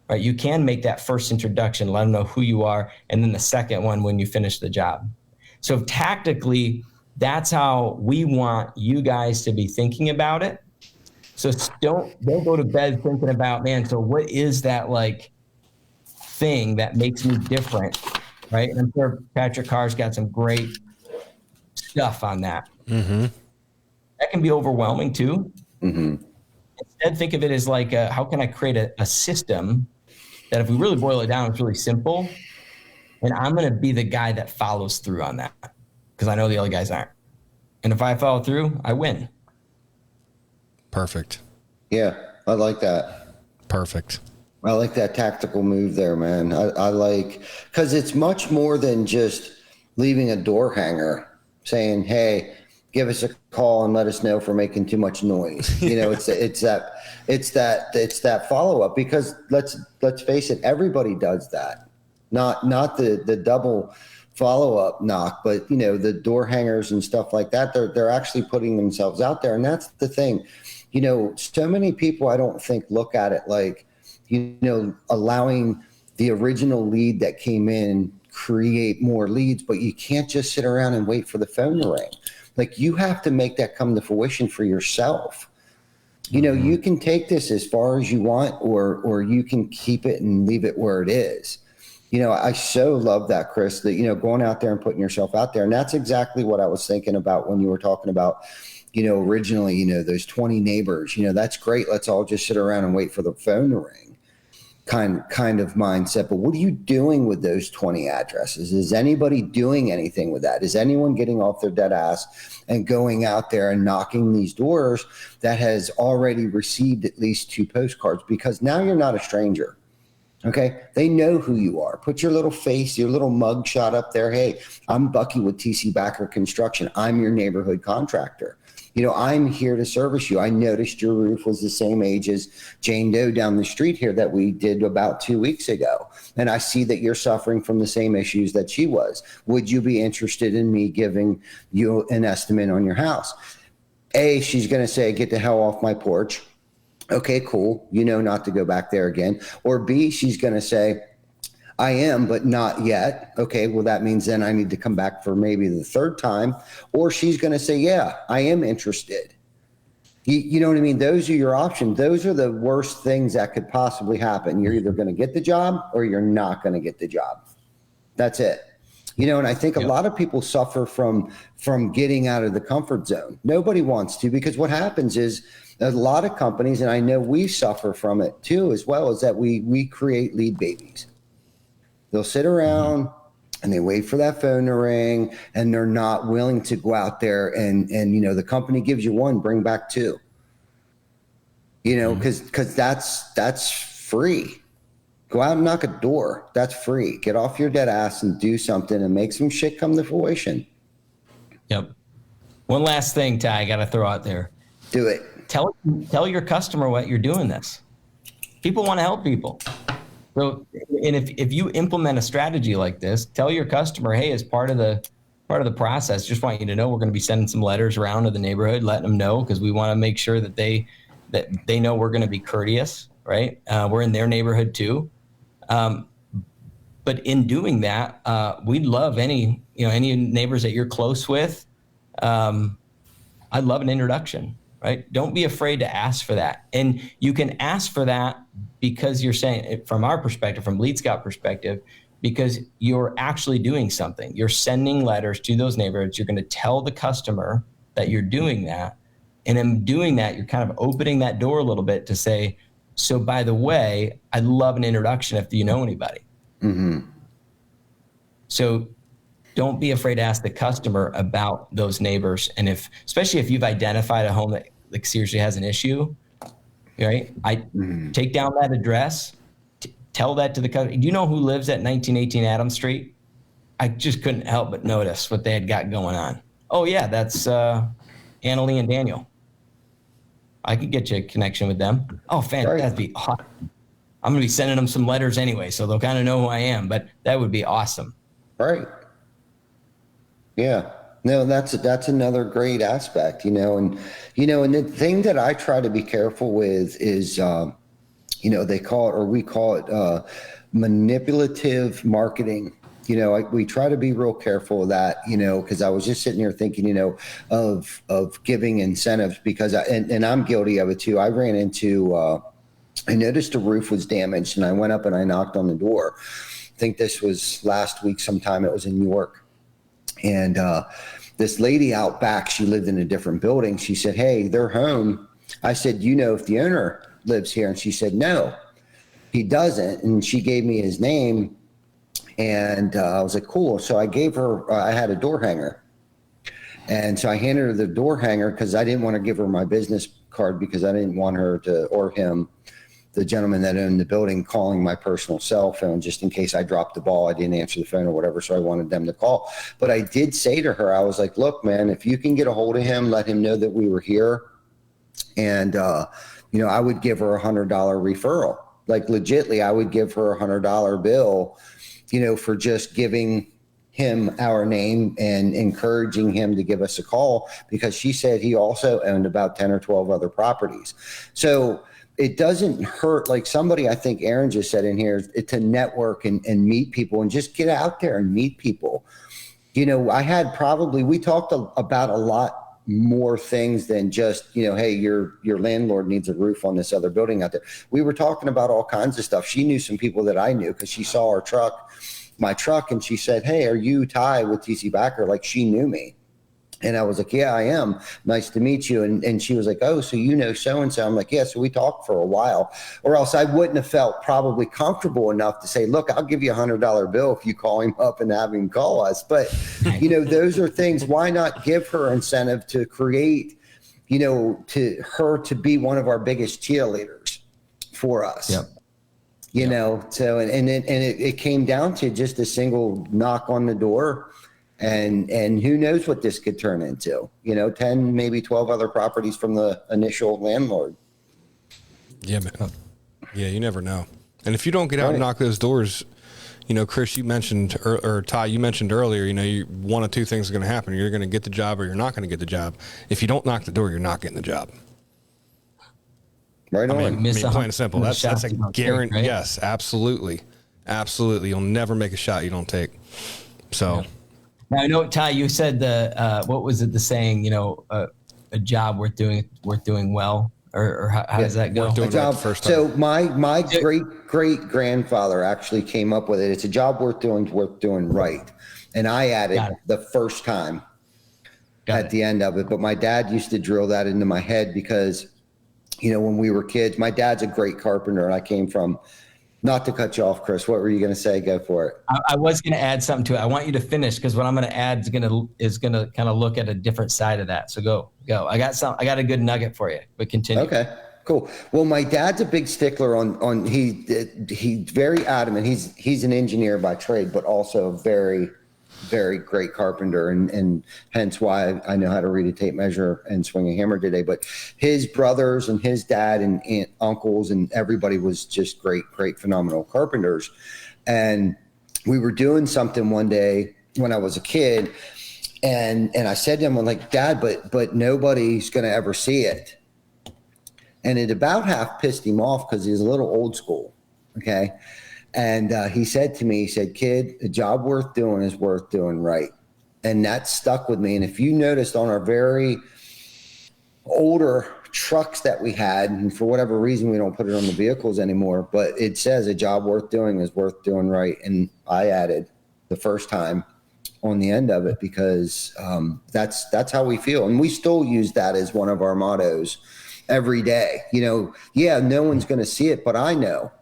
Right, you can make that first introduction, let them know who you are, and then the second one when you finish the job. So tactically, that's how we want you guys to be thinking about it. So don't go to bed thinking about, man, so what is that like thing that makes me different, right? And I'm sure Patrick Carr's got some great stuff on that. That can be overwhelming too. Instead, think of it as like, how can I create a system that, if we really boil it down, it's really simple. And I'm going to be the guy that follows through on that, because I know the other guys aren't. And if I follow through, I win. Perfect. Yeah, I like that. Perfect. I like that tactical move there, man. I like, because it's much more than just leaving a door hanger saying, hey, give us a call and let us know if we're making too much noise. It's that follow-up, because let's face it, everybody does that. Not the double follow-up knock, but the door hangers and stuff like that. They're actually putting themselves out there. And that's the thing. So many people, I don't think, look at it like, allowing the original lead that came in create more leads, but you can't just sit around and wait for the phone to ring. Like, you have to make that come to fruition for yourself. You can take this as far as you want, or you can keep it and leave it where it is. I so love that, Chris, that, going out there and putting yourself out there. And that's exactly what I was thinking about when you were talking about, originally, those 20 neighbors, that's great. Let's all just sit around and wait for the phone to ring kind of mindset. But what are you doing with those 20 addresses? Is anybody doing anything with that? Is anyone getting off their dead ass and going out there and knocking these doors that has already received at least 2 postcards? Because now you're not a stranger. Okay. They know who you are. Put your little face, your little mug shot up there. Hey, I'm Bucky with TC Backer Construction. I'm your neighborhood contractor. I'm here to service you. I noticed your roof was the same age as Jane Doe down the street here that we did about 2 weeks ago. And I see that you're suffering from the same issues that she was. Would you be interested in me giving you an estimate on your house? A, she's going to say, get the hell off my porch. Okay, cool. Not to go back there again. Or B, she's going to say, I am, but not yet. Okay, well, that means then I need to come back for maybe the 3rd time. Or she's going to say, yeah, I am interested. You know what I mean? Those are your options. Those are the worst things that could possibly happen. You're either going to get the job or you're not going to get the job. That's it. You know, and I think a lot of people suffer from getting out of the comfort zone. Nobody wants to, because what happens is a lot of companies, and I know we suffer from it too, as well, is that we create lead babies. They'll sit around and they wait for that phone to ring, and they're not willing to go out there and you know, the company gives you one, bring back two. You know, because that's free. Go out and knock a door. That's free. Get off your dead ass and do something and make some shit come to fruition. Yep. One last thing, Ty, I got to throw out there. Do it. Tell your customer what you're doing this. People want to help people. So, and if you implement a strategy like this, tell your customer, hey, as part of the process, just want you to know we're going to be sending some letters around to the neighborhood, letting them know, because we want to make sure that they know we're going to be courteous, right? We're in their neighborhood too. But in doing that, we'd love any neighbors that you're close with. I'd love an introduction, right? Don't be afraid to ask for that. And you can ask for that because you're saying, from our perspective, from Lead Scout perspective, because you're actually doing something. You're sending letters to those neighborhoods. You're going to tell the customer that you're doing that. And in doing that, you're kind of opening that door a little bit to say, so by the way, I'd love an introduction if you know anybody. Mm-hmm. So don't be afraid to ask the customer about those neighbors. And especially if you've identified a home that like seriously has an issue, right? Take down that address, tell that to the customer. Do you know who lives at 1918 Adams Street? I just couldn't help but notice what they had got going on. Oh yeah, that's Annalie and Daniel. I could get you a connection with them. Oh, fantastic. That'd be awesome. I'm going to be sending them some letters anyway, so they'll kind of know who I am, but that would be awesome. Right. Yeah. No, that's another great aspect, and the thing that I try to be careful with is, they call it, or we call it, manipulative marketing. We try to be real careful of that, because I was just sitting here thinking, of giving incentives, because and I'm guilty of it too. I ran into, I noticed the roof was damaged, and I went up and I knocked on the door. I think this was last week sometime. It was in New York. And this lady out back, she lived in a different building. She said, hey, they're home. I said, if the owner lives here? And she said, no, he doesn't. And she gave me his name. And I was like, cool. So I gave her, I had a door hanger. And so I handed her the door hanger because I didn't want to give her my business card, because I didn't want her to, or him, the gentleman that owned the building, calling my personal cell phone just in case I dropped the ball, I didn't answer the phone or whatever. So I wanted them to call. But I did say to her, I was like, look, man, if you can get a hold of him, let him know that we were here. And, I would give her $100 referral. Like legitly, I would give her $100 bill, for just giving him our name and encouraging him to give us a call, because she said he also owned about 10 or 12 other properties. So it doesn't hurt. Like somebody, I think Aaron just said in here, to network and meet people and just get out there and meet people. We talked about a lot more things than just, hey, your landlord needs a roof on this other building out there. We were talking about all kinds of stuff. She knew some people that I knew because she saw my truck, and she said, hey, are you Ty with TC Backer? Like, she knew me. And I was like, yeah, I am. Nice to meet you. And she was like, oh, so so-and-so. I'm like, yeah. So we talked for a while, or else I wouldn't have felt probably comfortable enough to say, look, I'll give you $100 bill if you call him up and have him call us. But, those are things. Why not give her incentive to create, to her to be one of our biggest cheerleaders for us? Yep. So, and it came down to just a single knock on the door. And who knows what this could turn into, 10, maybe 12 other properties from the initial landlord. Yeah, man. Yeah, you never know. And if you don't get out and knock those doors, Chris, you mentioned, or Ty, you mentioned earlier, one of two things are going to happen. You're going to get the job or you're not going to get the job. If you don't knock the door, you're not getting the job. Right on. I mean plain and simple. That's a guarantee. Right? Yes, absolutely. Absolutely. You'll never make a shot you don't take. So. Yeah. Now, I know, Ty, you said what was it, the saying, a job worth doing well, or how does that go? doing A job. right the first time. So my great grandfather actually came up with it. It's a job worth doing right. And I added Got it. the first time Got at it. the end of it. But my dad used to drill that into my head because, when we were kids, my dad's a great carpenter, and I came from, not to cut you off, Chris, what were you going to say? Go for it. I was going to add something to it. I want you to finish, because what I'm going to add is going to kind of look at a different side of that. So go. I got a good nugget for you, but continue. Okay, cool. Well, my dad's a big stickler on he's very adamant. He's an engineer by trade, but also a very, very great carpenter, and hence why I know how to read a tape measure and swing a hammer today. But his brothers and his dad and uncles and everybody was just great, phenomenal carpenters. And we were doing something one day when I was a kid, and I said to him, I'm like, Dad, but nobody's going to ever see it. And it about half pissed him off because he's a little old school. Okay. And he said to me, he said, kid, a job worth doing is worth doing right. And that stuck with me. And if you noticed on our very older trucks that we had, and for whatever reason, we don't put it on the vehicles anymore, but it says a job worth doing is worth doing right. And I added the first time on the end of it because that's how we feel. And we still use that as one of our mottos every day. Yeah, no one's going to see it, but I know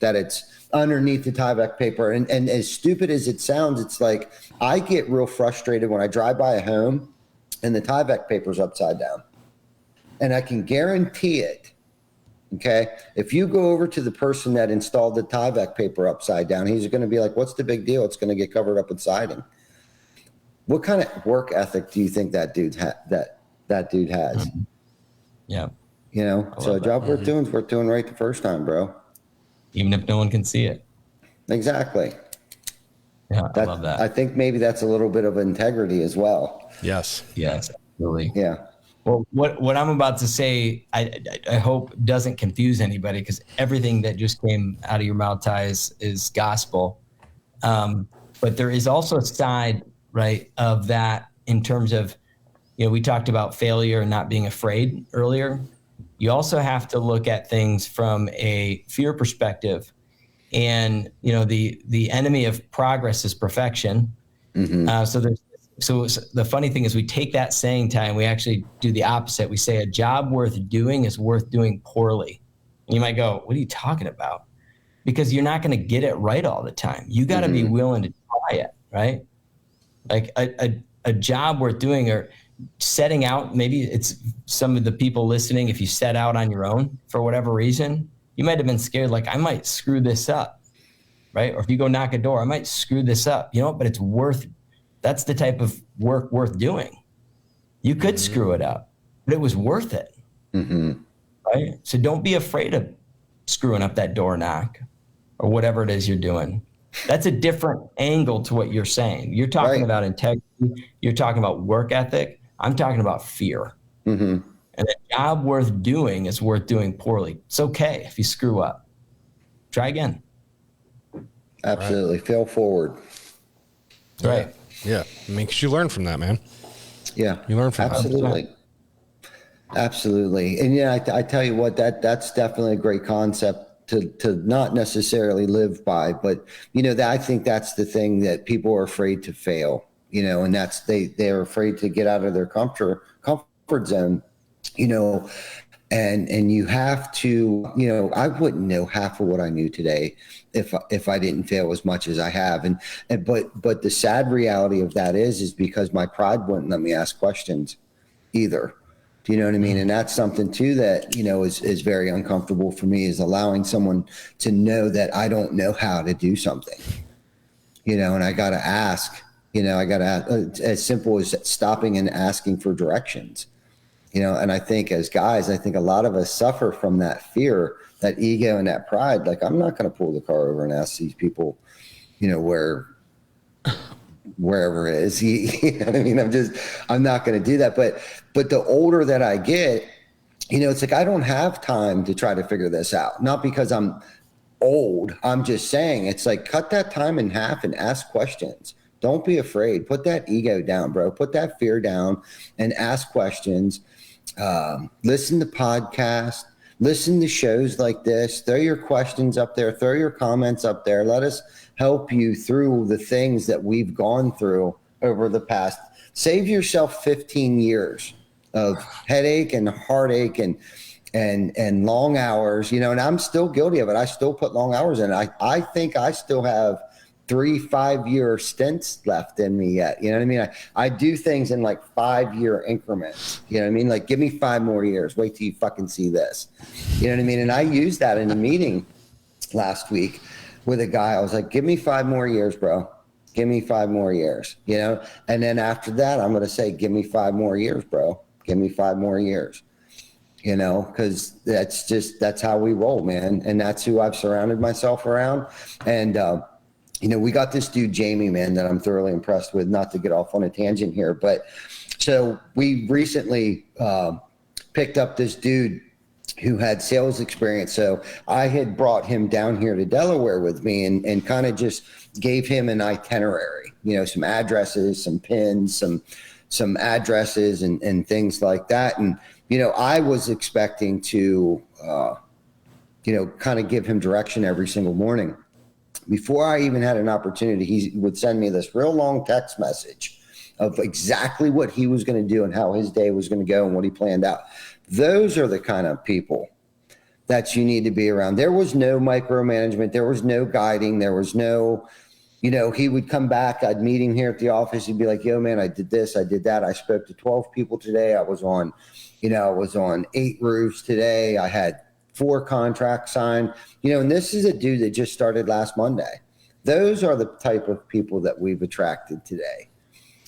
that it's underneath the Tyvek paper. And as stupid as it sounds, it's like I get real frustrated when I drive by a home and the Tyvek paper's upside down. And I can guarantee it, okay? If you go over to the person that installed the Tyvek paper upside down, he's going to be like, what's the big deal? It's going to get covered up with siding. What kind of work ethic do you think that dude has? Yeah. So a job worth doing is worth doing right the first time, bro. Even if no one can see it. Exactly. Yeah, I love that. I think maybe that's a little bit of integrity as well. Yes. Yes, absolutely. Yeah. Well, what I'm about to say, I hope doesn't confuse anybody, because everything that just came out of your mouth, Ty, is gospel. But there is also a side, right, of that in terms of, we talked about failure and not being afraid earlier. You also have to look at things from a fear perspective. And, the enemy of progress is perfection. Mm-hmm. So the funny thing is we take that saying, Ty, and we actually do the opposite. We say a job worth doing is worth doing poorly. And you might go, what are you talking about? Because you're not going to get it right all the time. You got to be willing to try it, right? Like a job worth doing, or setting out, maybe it's some of the people listening, if you set out on your own for whatever reason, you might have been scared, like, I might screw this up, right? Or if you go knock a door, I might screw this up, but that's the type of work worth doing. You could screw it up, but it was worth it, right? So don't be afraid of screwing up that door knock or whatever it is you're doing. That's a different angle to what you're saying. You're talking about integrity. You're talking about work ethic. I'm talking about fear. And a job worth doing is worth doing poorly. It's okay if you screw up. Try again. Absolutely. Fail forward. Right. Yeah. Because you learn from that, man. Yeah. You learn from that. Absolutely. And I tell you what, that's definitely a great concept to not necessarily live by, but I think that's the thing that people are afraid to fail, and that's they're afraid to get out of their comfort zone, and you have to, I wouldn't know half of what I knew today if I didn't fail as much as I have. But the sad reality of that is because my pride wouldn't let me ask questions either. Do you know what I mean? And that's something too that, is very uncomfortable for me, is allowing someone to know that I don't know how to do something, and I got to ask, as simple as stopping and asking for directions, and I think as guys, a lot of us suffer from that fear, that ego and that pride. Like, I'm not going to pull the car over and ask these people, wherever it is, you know what I mean? I'm not going to do that. But the older that I get, it's like, I don't have time to try to figure this out. Not because I'm old. I'm just saying, it's like, cut that time in half and ask questions. Don't be afraid. Put that ego down, bro. Put that fear down and ask questions. Listen to podcasts. Listen to shows like this. Throw your questions up there. Throw your comments up there. Let us help you through the things that we've gone through over the past. Save yourself 15 years of headache and heartache and long hours, and I'm still guilty of it. I still put long hours in. I think I still have 3 5-year stints left in me yet. You know what I mean? I do things in like 5-year increments. You know what I mean? Like, give me 5 more years. Wait till you fucking see this. You know what I mean? And I used that in a meeting last week with a guy. I was like, give me 5 more years, bro. Give me 5 more years, And then after that, I'm going to say, give me 5 more years, bro. Give me 5 more years, because that's how we roll, man. And that's who I've surrounded myself around. And, we got this dude, Jamie, man, that I'm thoroughly impressed with, not to get off on a tangent here. But so we recently picked up this dude who had sales experience. So I had brought him down here to Delaware with me and kind of just gave him an itinerary, some addresses, some pins, some addresses and things like that. And, I was expecting to, kind of give him direction every single morning. Before I even had an opportunity, he would send me this real long text message of exactly what he was going to do and how his day was going to go and what he planned out. Those are the kind of people that you need to be around. There was no micromanagement. There was no guiding. There was no, he would come back. I'd meet him here at the office. He'd be like, yo, man, I did this. I did that. I spoke to 12 people today. I was on 8 roofs today. I had 4 contracts signed, and this is a dude that just started last Monday. Those are the type of people that we've attracted today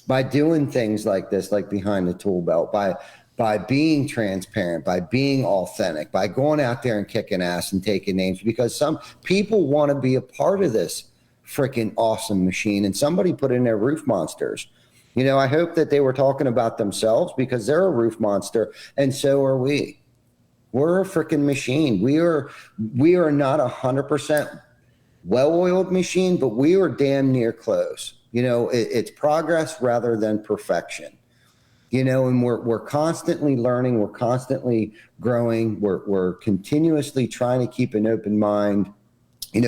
by doing things like this, like behind the tool belt, by being transparent, by being authentic, by going out there and kicking ass and taking names, because some people want to be a part of this freaking awesome machine. And somebody put in their roof monsters. I hope that they were talking about themselves, because they're a roof monster and so are we. We're a freaking machine. We are not 100% well-oiled machine, but we are damn near close. It's progress rather than perfection. And we're constantly learning. We're constantly growing. We're continuously trying to keep an open mind,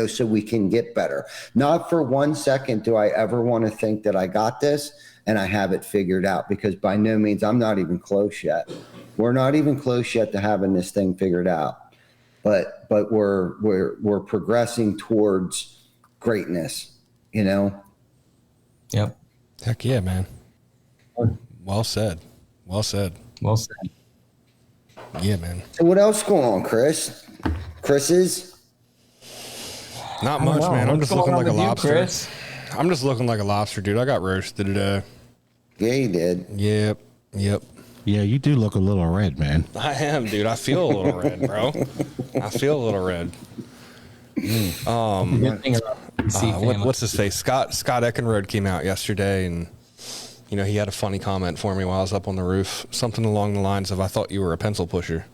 so we can get better. Not for 1 second do I ever want to think that I got this and I have it figured out, because by no means, I'm not even close yet. We're not even close yet to having this thing figured out, but we're progressing towards greatness, Yep. Heck yeah, man. Well said. Well said. Well said. Yeah, man. So what else going on, Chris? Chris's? Not much, man. I'm What's just looking going on like a with you, lobster. Chris? I'm just looking like a lobster, dude. I got roasted today. Yeah, you did. Yep. Yeah, you do look a little red, man. I am, dude. I feel a little red, bro. I feel a little red. Good thing about PC family. What's his face? Scott Eckenrode came out yesterday, and he had a funny comment for me while I was up on the roof. Something along the lines of, "I thought you were a pencil pusher,"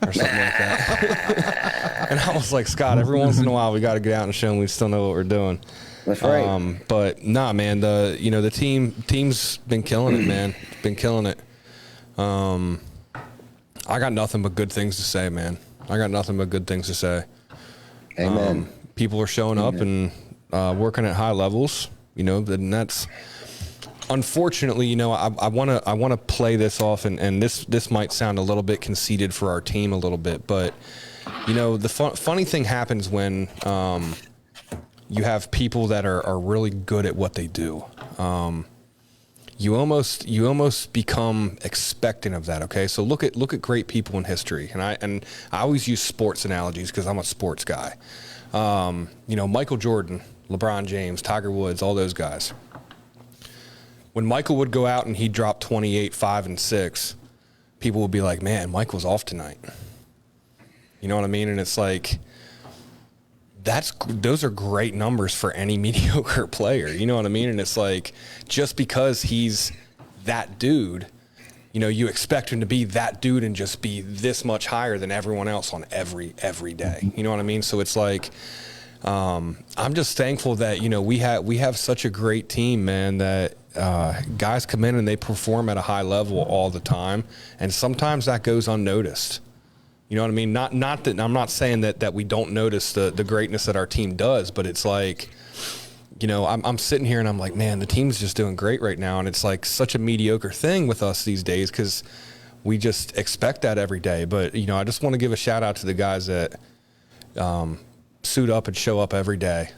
or something like that. And I was like, Scott, every once in a while we got to get out and show them we still know what we're doing. That's right. But nah, man. The team's been killing it, man. Been killing it. I got nothing but good things to say, man. I got nothing but good things to say. Amen. People are showing up and working at high levels, and that's unfortunately, I want to play this off, and this might sound a little bit conceited for our team a little bit, but the funny thing happens when you have people that are really good at what they do. You almost become expectant of that. Okay, so look at great people in history, and I always use sports analogies because I'm a sports guy. Michael Jordan, LeBron James, Tiger Woods, all those guys. When Michael would go out and he'd drop 28, 5, and 6, people would be like, "Man, Michael's off tonight." You know what I mean? And it's like, those are great numbers for any mediocre player. You know what I mean? And it's like, just because he's that dude, you expect him to be that dude and just be this much higher than everyone else on every day. You know what I mean? So it's like, I'm just thankful that, we have such a great team, man, that guys come in and they perform at a high level all the time. And sometimes that goes unnoticed. You know what I mean? Not that I'm not saying that we don't notice the greatness that our team does, but it's like, I'm sitting here and I'm like, man, the team's just doing great right now. And it's like such a mediocre thing with us these days because we just expect that every day. But, I just want to give a shout out to the guys that suit up and show up every day.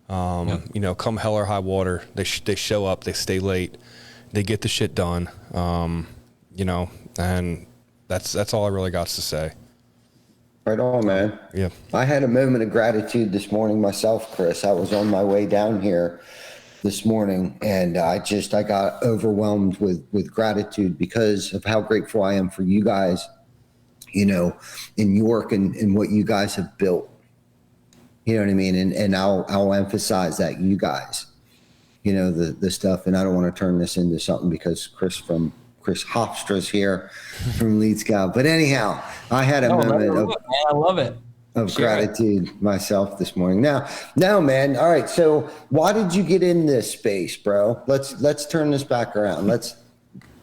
Come hell or high water, they show up, they stay late, they get the shit done. And that's all I really got to say. Right on, man. Yeah. I had a moment of gratitude this morning myself, Chris. I was on my way down here this morning, and I got overwhelmed with gratitude because of how grateful I am for you guys, in York and what you guys have built. You know what I mean? And I'll emphasize that you guys, the stuff, and I don't want to turn this into something because Chris Hofstra's here from Lead Scout. But anyhow, I had a moment I love it. of gratitude myself this morning. Now, man. All right. So why did you get in this space, bro? Let's turn this back around.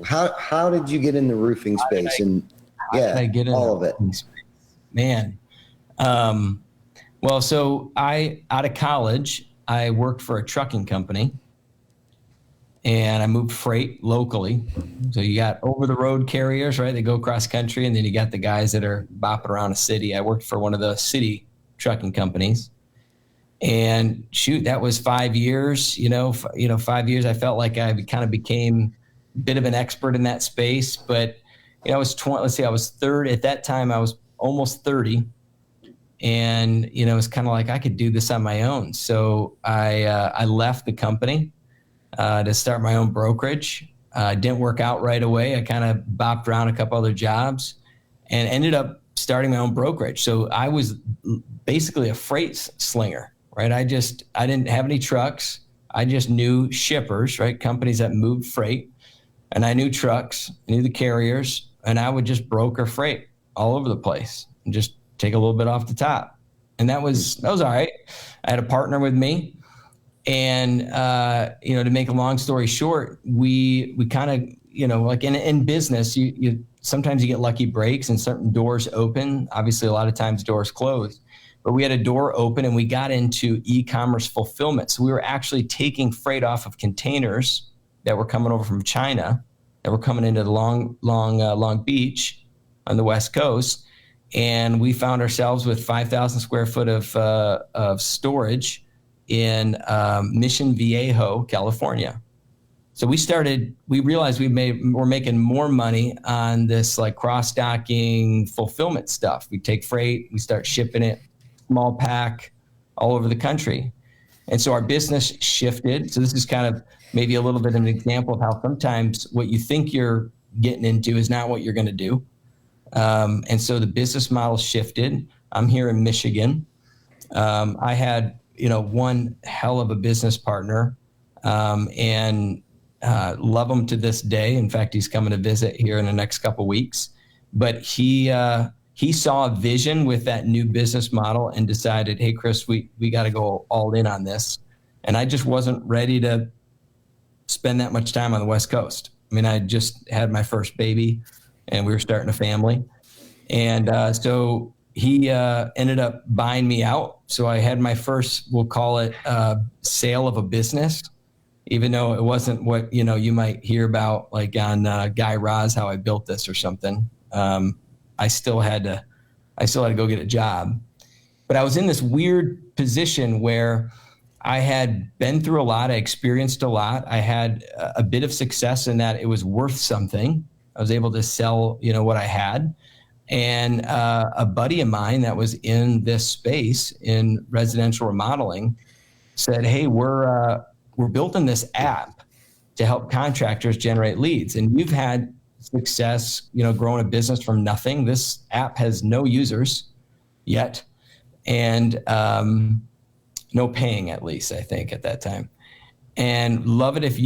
How did you get in the roofing space? All of it, man. Well, so out of college, I worked for a trucking company and I moved freight locally. So you got over the road carriers, right? They go cross country, and then you got the guys that are bopping around a city. I worked for one of the city trucking companies, and shoot, that was 5 years, 5 years. I felt like I kind of became a bit of an expert in that space, but I was 20, I was 30 at that time. I was almost 30. And, it's kind of like I could do this on my own. So I left the company to start my own brokerage. Didn't work out right away. I kind of bopped around a couple other jobs and ended up starting my own brokerage. So I was basically a freight slinger, right? I didn't have any trucks. I just knew shippers, right? Companies that moved freight. And I knew trucks, I knew the carriers, and I would just broker freight all over the place and just take a little bit off the top. And that was all right. I had a partner with me, and, to make a long story short, we kind of, like in business, you sometimes you get lucky breaks and certain doors open. Obviously a lot of times doors close, but we had a door open and we got into e-commerce fulfillment. So we were actually taking freight off of containers that were coming over from China, that were coming into the Long Beach on the West Coast. And we found ourselves with 5,000 square foot of storage in Mission Viejo, California. So we realized we're making more money on this like cross-docking fulfillment stuff. We take freight, we start shipping it, small pack, all over the country. And so our business shifted. So this is kind of maybe a little bit of an example of how sometimes what you think you're getting into is not what you're going to do. And so the business model shifted. I'm here in Michigan. I had, one hell of a business partner, and love him to this day. In fact, he's coming to visit here in the next couple of weeks. But he saw a vision with that new business model and decided, hey, Chris, we got to go all in on this. And I just wasn't ready to spend that much time on the West Coast. I mean, I just had my first baby and we were starting a family. And so he ended up buying me out. So I had my first, we'll call it sale of a business, even though it wasn't what, you might hear about like on Guy Raz, how I built this or something. I still had to go get a job. But I was in this weird position where I had been through a lot. I experienced a lot. I had a bit of success in that it was worth something. I was able to sell, what I had. And a buddy of mine that was in this space in residential remodeling said, hey, we're building this app to help contractors generate leads. And you've had success, growing a business from nothing. This app has no users yet. And no paying, at least, I think, at that time. And love it if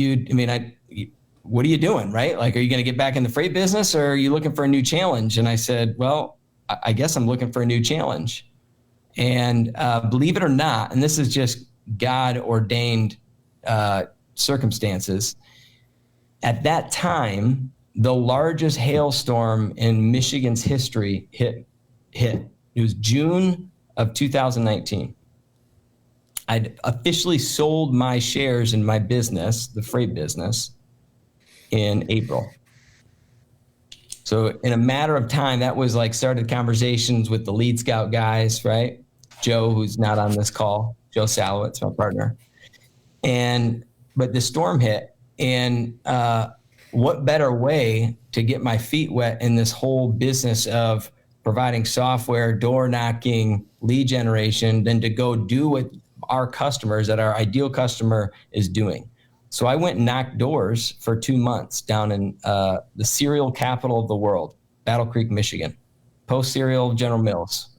what are you doing, right? Like, are you going to get back in the freight business, or are you looking for a new challenge? And I said, well, I guess I'm looking for a new challenge. And believe it or not, and this is just God ordained circumstances, at that time, the largest hailstorm in Michigan's history hit. It was June of 2019. I'd officially sold my shares in my business, the freight business, in April. So in a matter of time, that was like started conversations with the Lead Scout guys, right? Joe, who's not on this call, Joe Salowitz, my partner. But the storm hit, and what better way to get my feet wet in this whole business of providing software, door knocking, lead generation than to go do what our customers, that our ideal customer is doing. So I went and knocked doors for 2 months down in the cereal capital of the world, Battle Creek, Michigan. Post cereal, General Mills.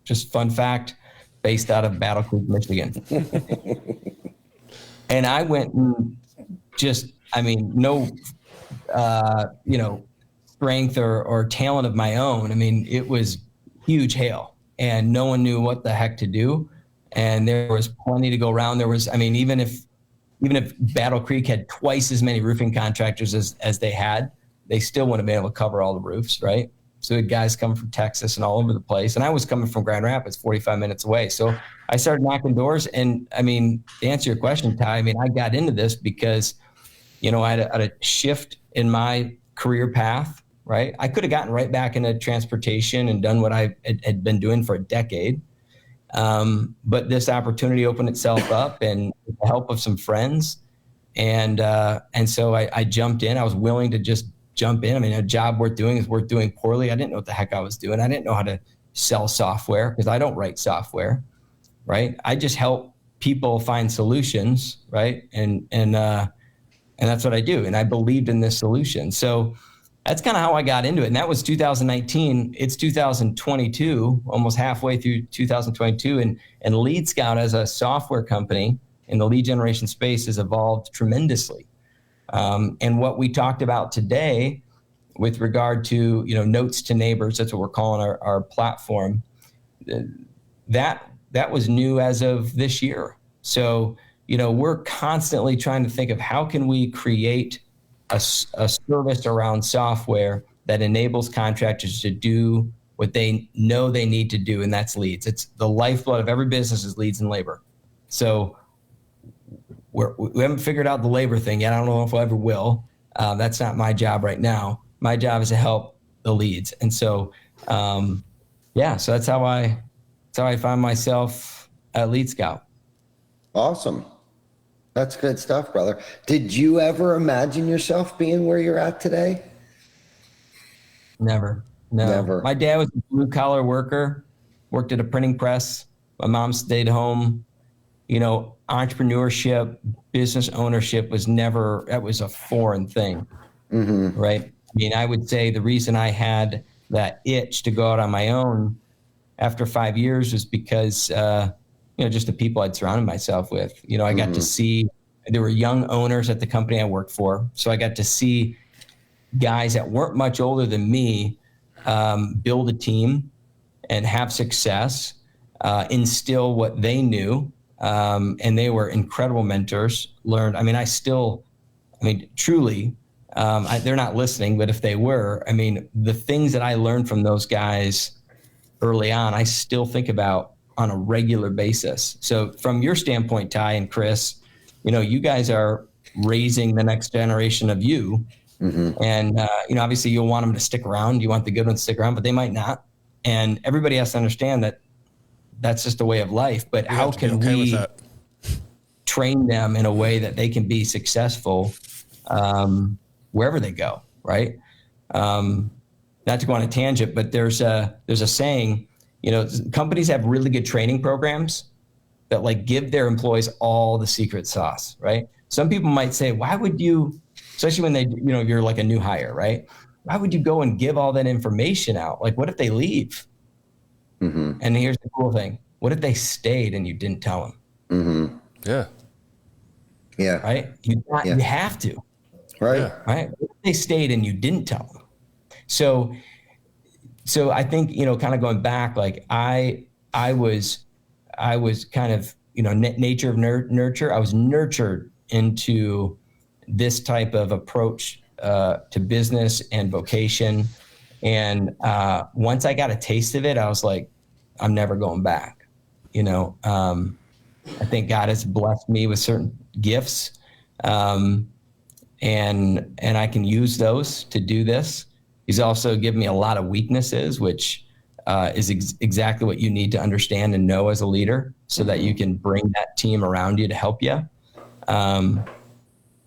Just fun fact, based out of Battle Creek, Michigan. And I went and no, strength or talent of my own. I mean, it was huge hail and no one knew what the heck to do. And there was plenty to go around. There was, even if Battle Creek had twice as many roofing contractors as they had, they still wouldn't have been able to cover all the roofs, right? So we had guys coming from Texas and all over the place. And I was coming from Grand Rapids, 45 minutes away. So I started knocking doors. And to answer your question, Ty, I got into this because, I had a shift in my career path, right? I could have gotten right back into transportation and done what I had been doing for a decade. But this opportunity opened itself up, and with the help of some friends. And so I jumped in. I was willing to just jump in. A job worth doing is worth doing poorly. I didn't know what the heck I was doing. I didn't know how to sell software because I don't write software, right? I just help people find solutions, right? And that's what I do. And I believed in this solution. So that's kind of how I got into it. And that was 2019. It's 2022, almost halfway through 2022. And Lead Scout as a software company in the lead generation space has evolved tremendously. And what we talked about today with regard to, notes to neighbors, that's what we're calling our platform, that was new as of this year. So, we're constantly trying to think of how can we create a service around software that enables contractors to do what they know they need to do, and that's leads. It's the lifeblood of every business is leads and labor. So we haven't figured out the labor thing yet. I don't know if we ever will. That's not my job right now. My job is to help the leads. And so, so that's how I find myself at Lead Scout. Awesome. That's good stuff, brother. Did you ever imagine yourself being where you're at today? Never. No. Never. My dad was a blue collar worker, worked at a printing press. My mom stayed home. Entrepreneurship, business ownership that was a foreign thing, right? I would say the reason I had that itch to go out on my own after 5 years was because, just the people I'd surrounded myself with. I got to see, there were young owners at the company I worked for. So I got to see guys that weren't much older than me build a team and have success, instill what they knew. And they were incredible mentors, learned. Truly, they're not listening, but if they were, the things that I learned from those guys early on, I still think about on a regular basis. So from your standpoint, Ty and Chris, you guys are raising the next generation of you. And, obviously you'll want them to stick around. You want the good ones to stick around, but they might not. And everybody has to understand that that's just a way of life. But how can we train them in a way that they can be successful wherever they go, right? Not to go on a tangent, but there's a saying, companies have really good training programs that give their employees all the secret sauce, right? Some people might say, why would you, especially when you're like a new hire, right? Why would you go and give all that information out? What if they leave? And here's the cool thing. What if they stayed and you didn't tell them? Yeah. Yeah. Right? You have to. Right. Yeah. Right? What if they stayed and you didn't tell them? So I think, kind of going back, I was I was kind of, nature of nurture. I was nurtured into this type of approach to business and vocation. And once I got a taste of it, I was like, I'm never going back. I think God has blessed me with certain gifts, and I can use those to do this. He's also given me a lot of weaknesses, which is exactly what you need to understand and know as a leader, so that you can bring that team around you to help you.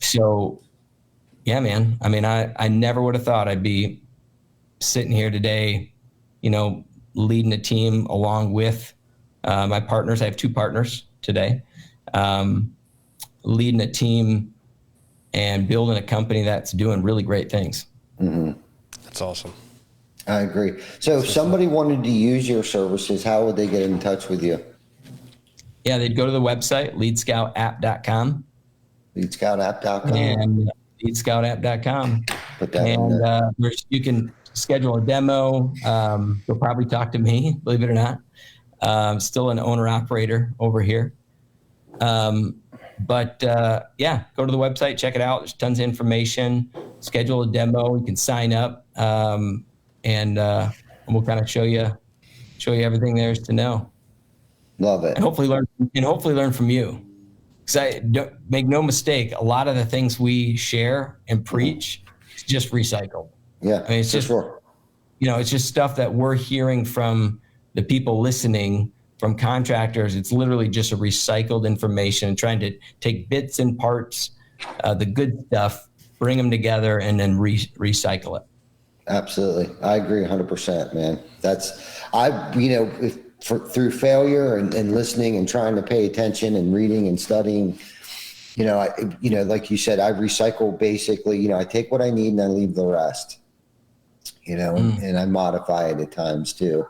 So, yeah, man. I mean, I never would have thought I'd be sitting here today, leading a team along with my partners. I have 2 partners today, leading a team and building a company that's doing really great things. Mm-hmm. That's awesome. I agree. So if somebody wanted to use your services, how would they get in touch with you? Yeah, they'd go to the website, leadscoutapp.com. Leadscoutapp.com. And leadscoutapp.com. Put that and on there. You can schedule a demo. You'll probably talk to me, believe it or not. Still an owner-operator over here. But yeah, go to the website, check it out. There's tons of information. Schedule a demo. You can sign up, and we'll kind of show you everything there is to know. Love it. And hopefully learn from you. Because make no mistake, a lot of the things we share and preach is just recycled. Yeah, I mean, it's just sure. It's just stuff that we're hearing from the people listening, from contractors. It's literally just a recycled information, trying to take bits and parts, the good stuff, bring them together, and then recycle it. Absolutely. I agree 100%, man. Through failure and listening and trying to pay attention and reading and studying, like you said, I recycle basically, I take what I need and I leave the rest, and I modify it at times too,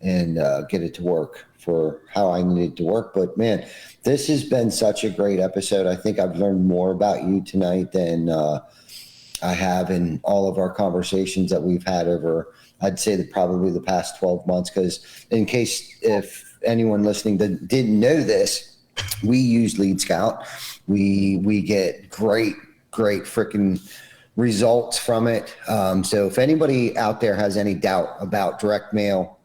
and get it to work for how I need it to work. But man, this has been such a great episode. I think I've learned more about you tonight than I have in all of our conversations that we've had over, I'd say probably the past 12 months. Because in case if anyone listening didn't know this, we use Lead Scout. We get great freaking results from it. So if anybody out there has any doubt about direct mail,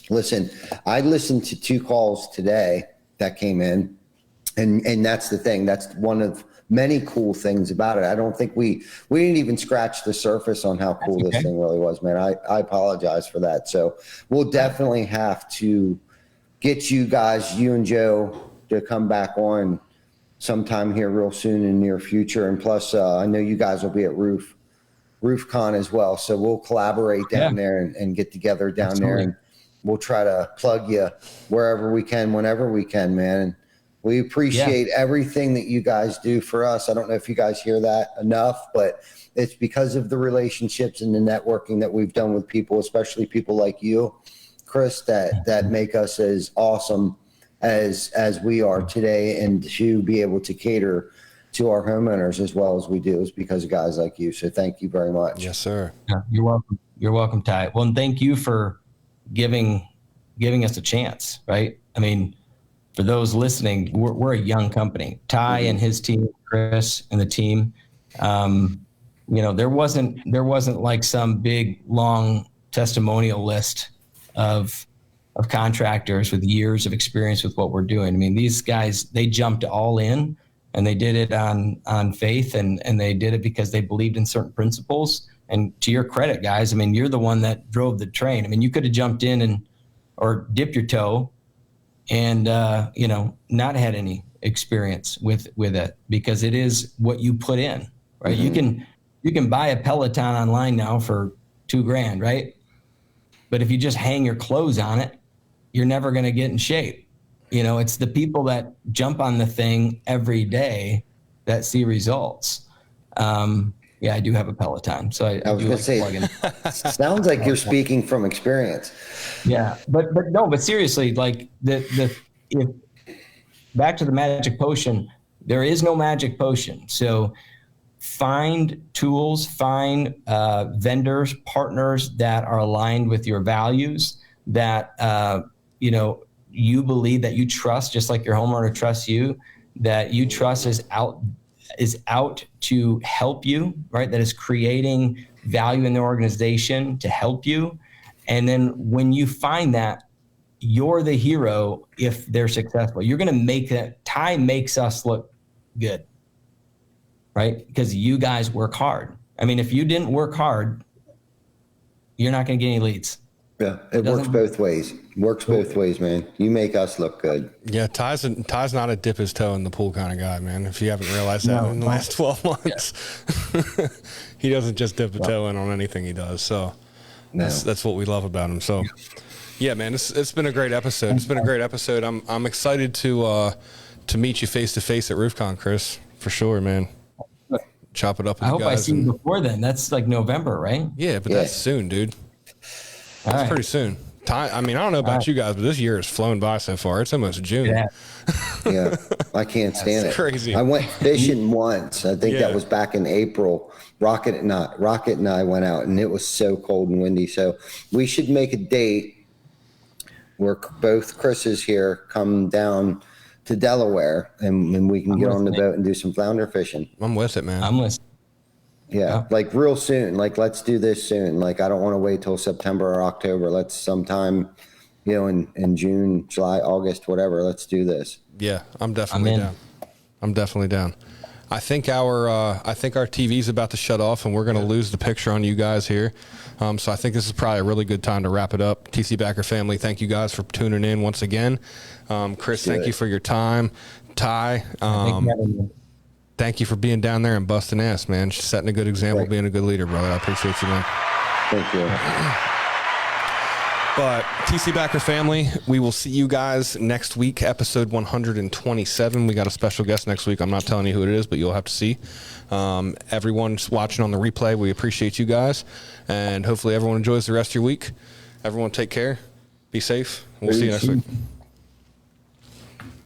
listen, I listened to 2 calls today that came in, and that's the thing. That's one of many cool things about it. I don't think we didn't even scratch the surface on how cool this thing really was, man. I apologize for that. So we'll definitely have to get you guys, you and Joe, to come back on sometime here real soon in the near future. And plus, I know you guys will be at RoofCon as well. So we'll collaborate down there and get together down there, and we'll try to plug you wherever we can, whenever we can, man. And we appreciate everything that you guys do for us. I don't know if you guys hear that enough, but it's because of the relationships and the networking that we've done with people, especially people like you, Chris, that make us as awesome as we are today, and to be able to cater to our homeowners as well as we do is because of guys like you. So thank you very much. Yes, sir. Yeah, you're welcome. You're welcome, Ty. Well, and thank you for giving us a chance, right? I mean, for those listening, we're a young company. Ty and his team, Chris and the team, there wasn't like some big long testimonial list of contractors with years of experience with what we're doing. I mean, these guys, they jumped all in, and they did it on faith, and they did it because they believed in certain principles. And to your credit, guys, I mean, you're the one that drove the train. I mean, you could have jumped in or dipped your toe and not had any experience with it, because it is what you put in, right? You can buy a Peloton online now for $2,000, right? But if you just hang your clothes on it, you're never going to get in shape. It's the people that jump on the thing every day that see results. Yeah, I do have a Peloton, so I was going to say, sounds like you're speaking from experience. Yeah, but seriously, like if back to the magic potion, there is no magic potion. So find tools, find vendors, partners that are aligned with your values, that you believe, that you trust, just like your homeowner trusts you, that you trust is out to help you, right? That is creating value in the organization to help you. And then when you find that, you're the hero if they're successful. You're going to make that. Ty makes us look good, right? Because you guys work hard. I mean, if you didn't work hard, you're not going to get any leads. Yeah, it works both ways. Works both ways, man. You make us look good. Yeah, Ty's not a dip his toe in the pool kind of guy, man. If you haven't realized that in the last 12 months, he doesn't just dip a toe in on anything he does. So that's what we love about him. So yeah, man, it's been a great episode. It's been a great episode. I'm excited to meet you face to face at RoofCon, Chris, for sure, man. Chop it up with I you hope guys. I see you before then. That's like November, right? Yeah, but that's soon, dude. That's right. pretty soon. I mean, I don't know about you guys, but this year has flown by so far. It's almost June. Yeah. Yeah, I can't stand it. Crazy. I went fishing once. I think that was back in April. Rocket and I went out, and it was so cold and windy. So we should make a date where both Chris's here come down to Delaware, and we can get on the boat and do some flounder fishing. I'm with it, man. I'm listening. Yeah, like real soon. Like, let's do this soon. Like, I don't want to wait till September or October. Let's sometime, in June, July, August, whatever. Let's do this. Yeah, I'm definitely down. I'm definitely down. I think our TV's about to shut off, and we're going to lose the picture on you guys here. So I think this is probably a really good time to wrap it up. TC Backer family, thank you guys for tuning in once again. Chris, thank you for your time. Ty, thank you for being down there and busting ass, man. Setting a good example, being a good leader, brother. I appreciate you, man. Thank you. But TC Backer family, we will see you guys next week, episode 127. We got a special guest next week. I'm not telling you who it is, but you'll have to see. Everyone's watching on the replay. We appreciate you guys. And hopefully everyone enjoys the rest of your week. Everyone take care. Be safe. We'll see you next week.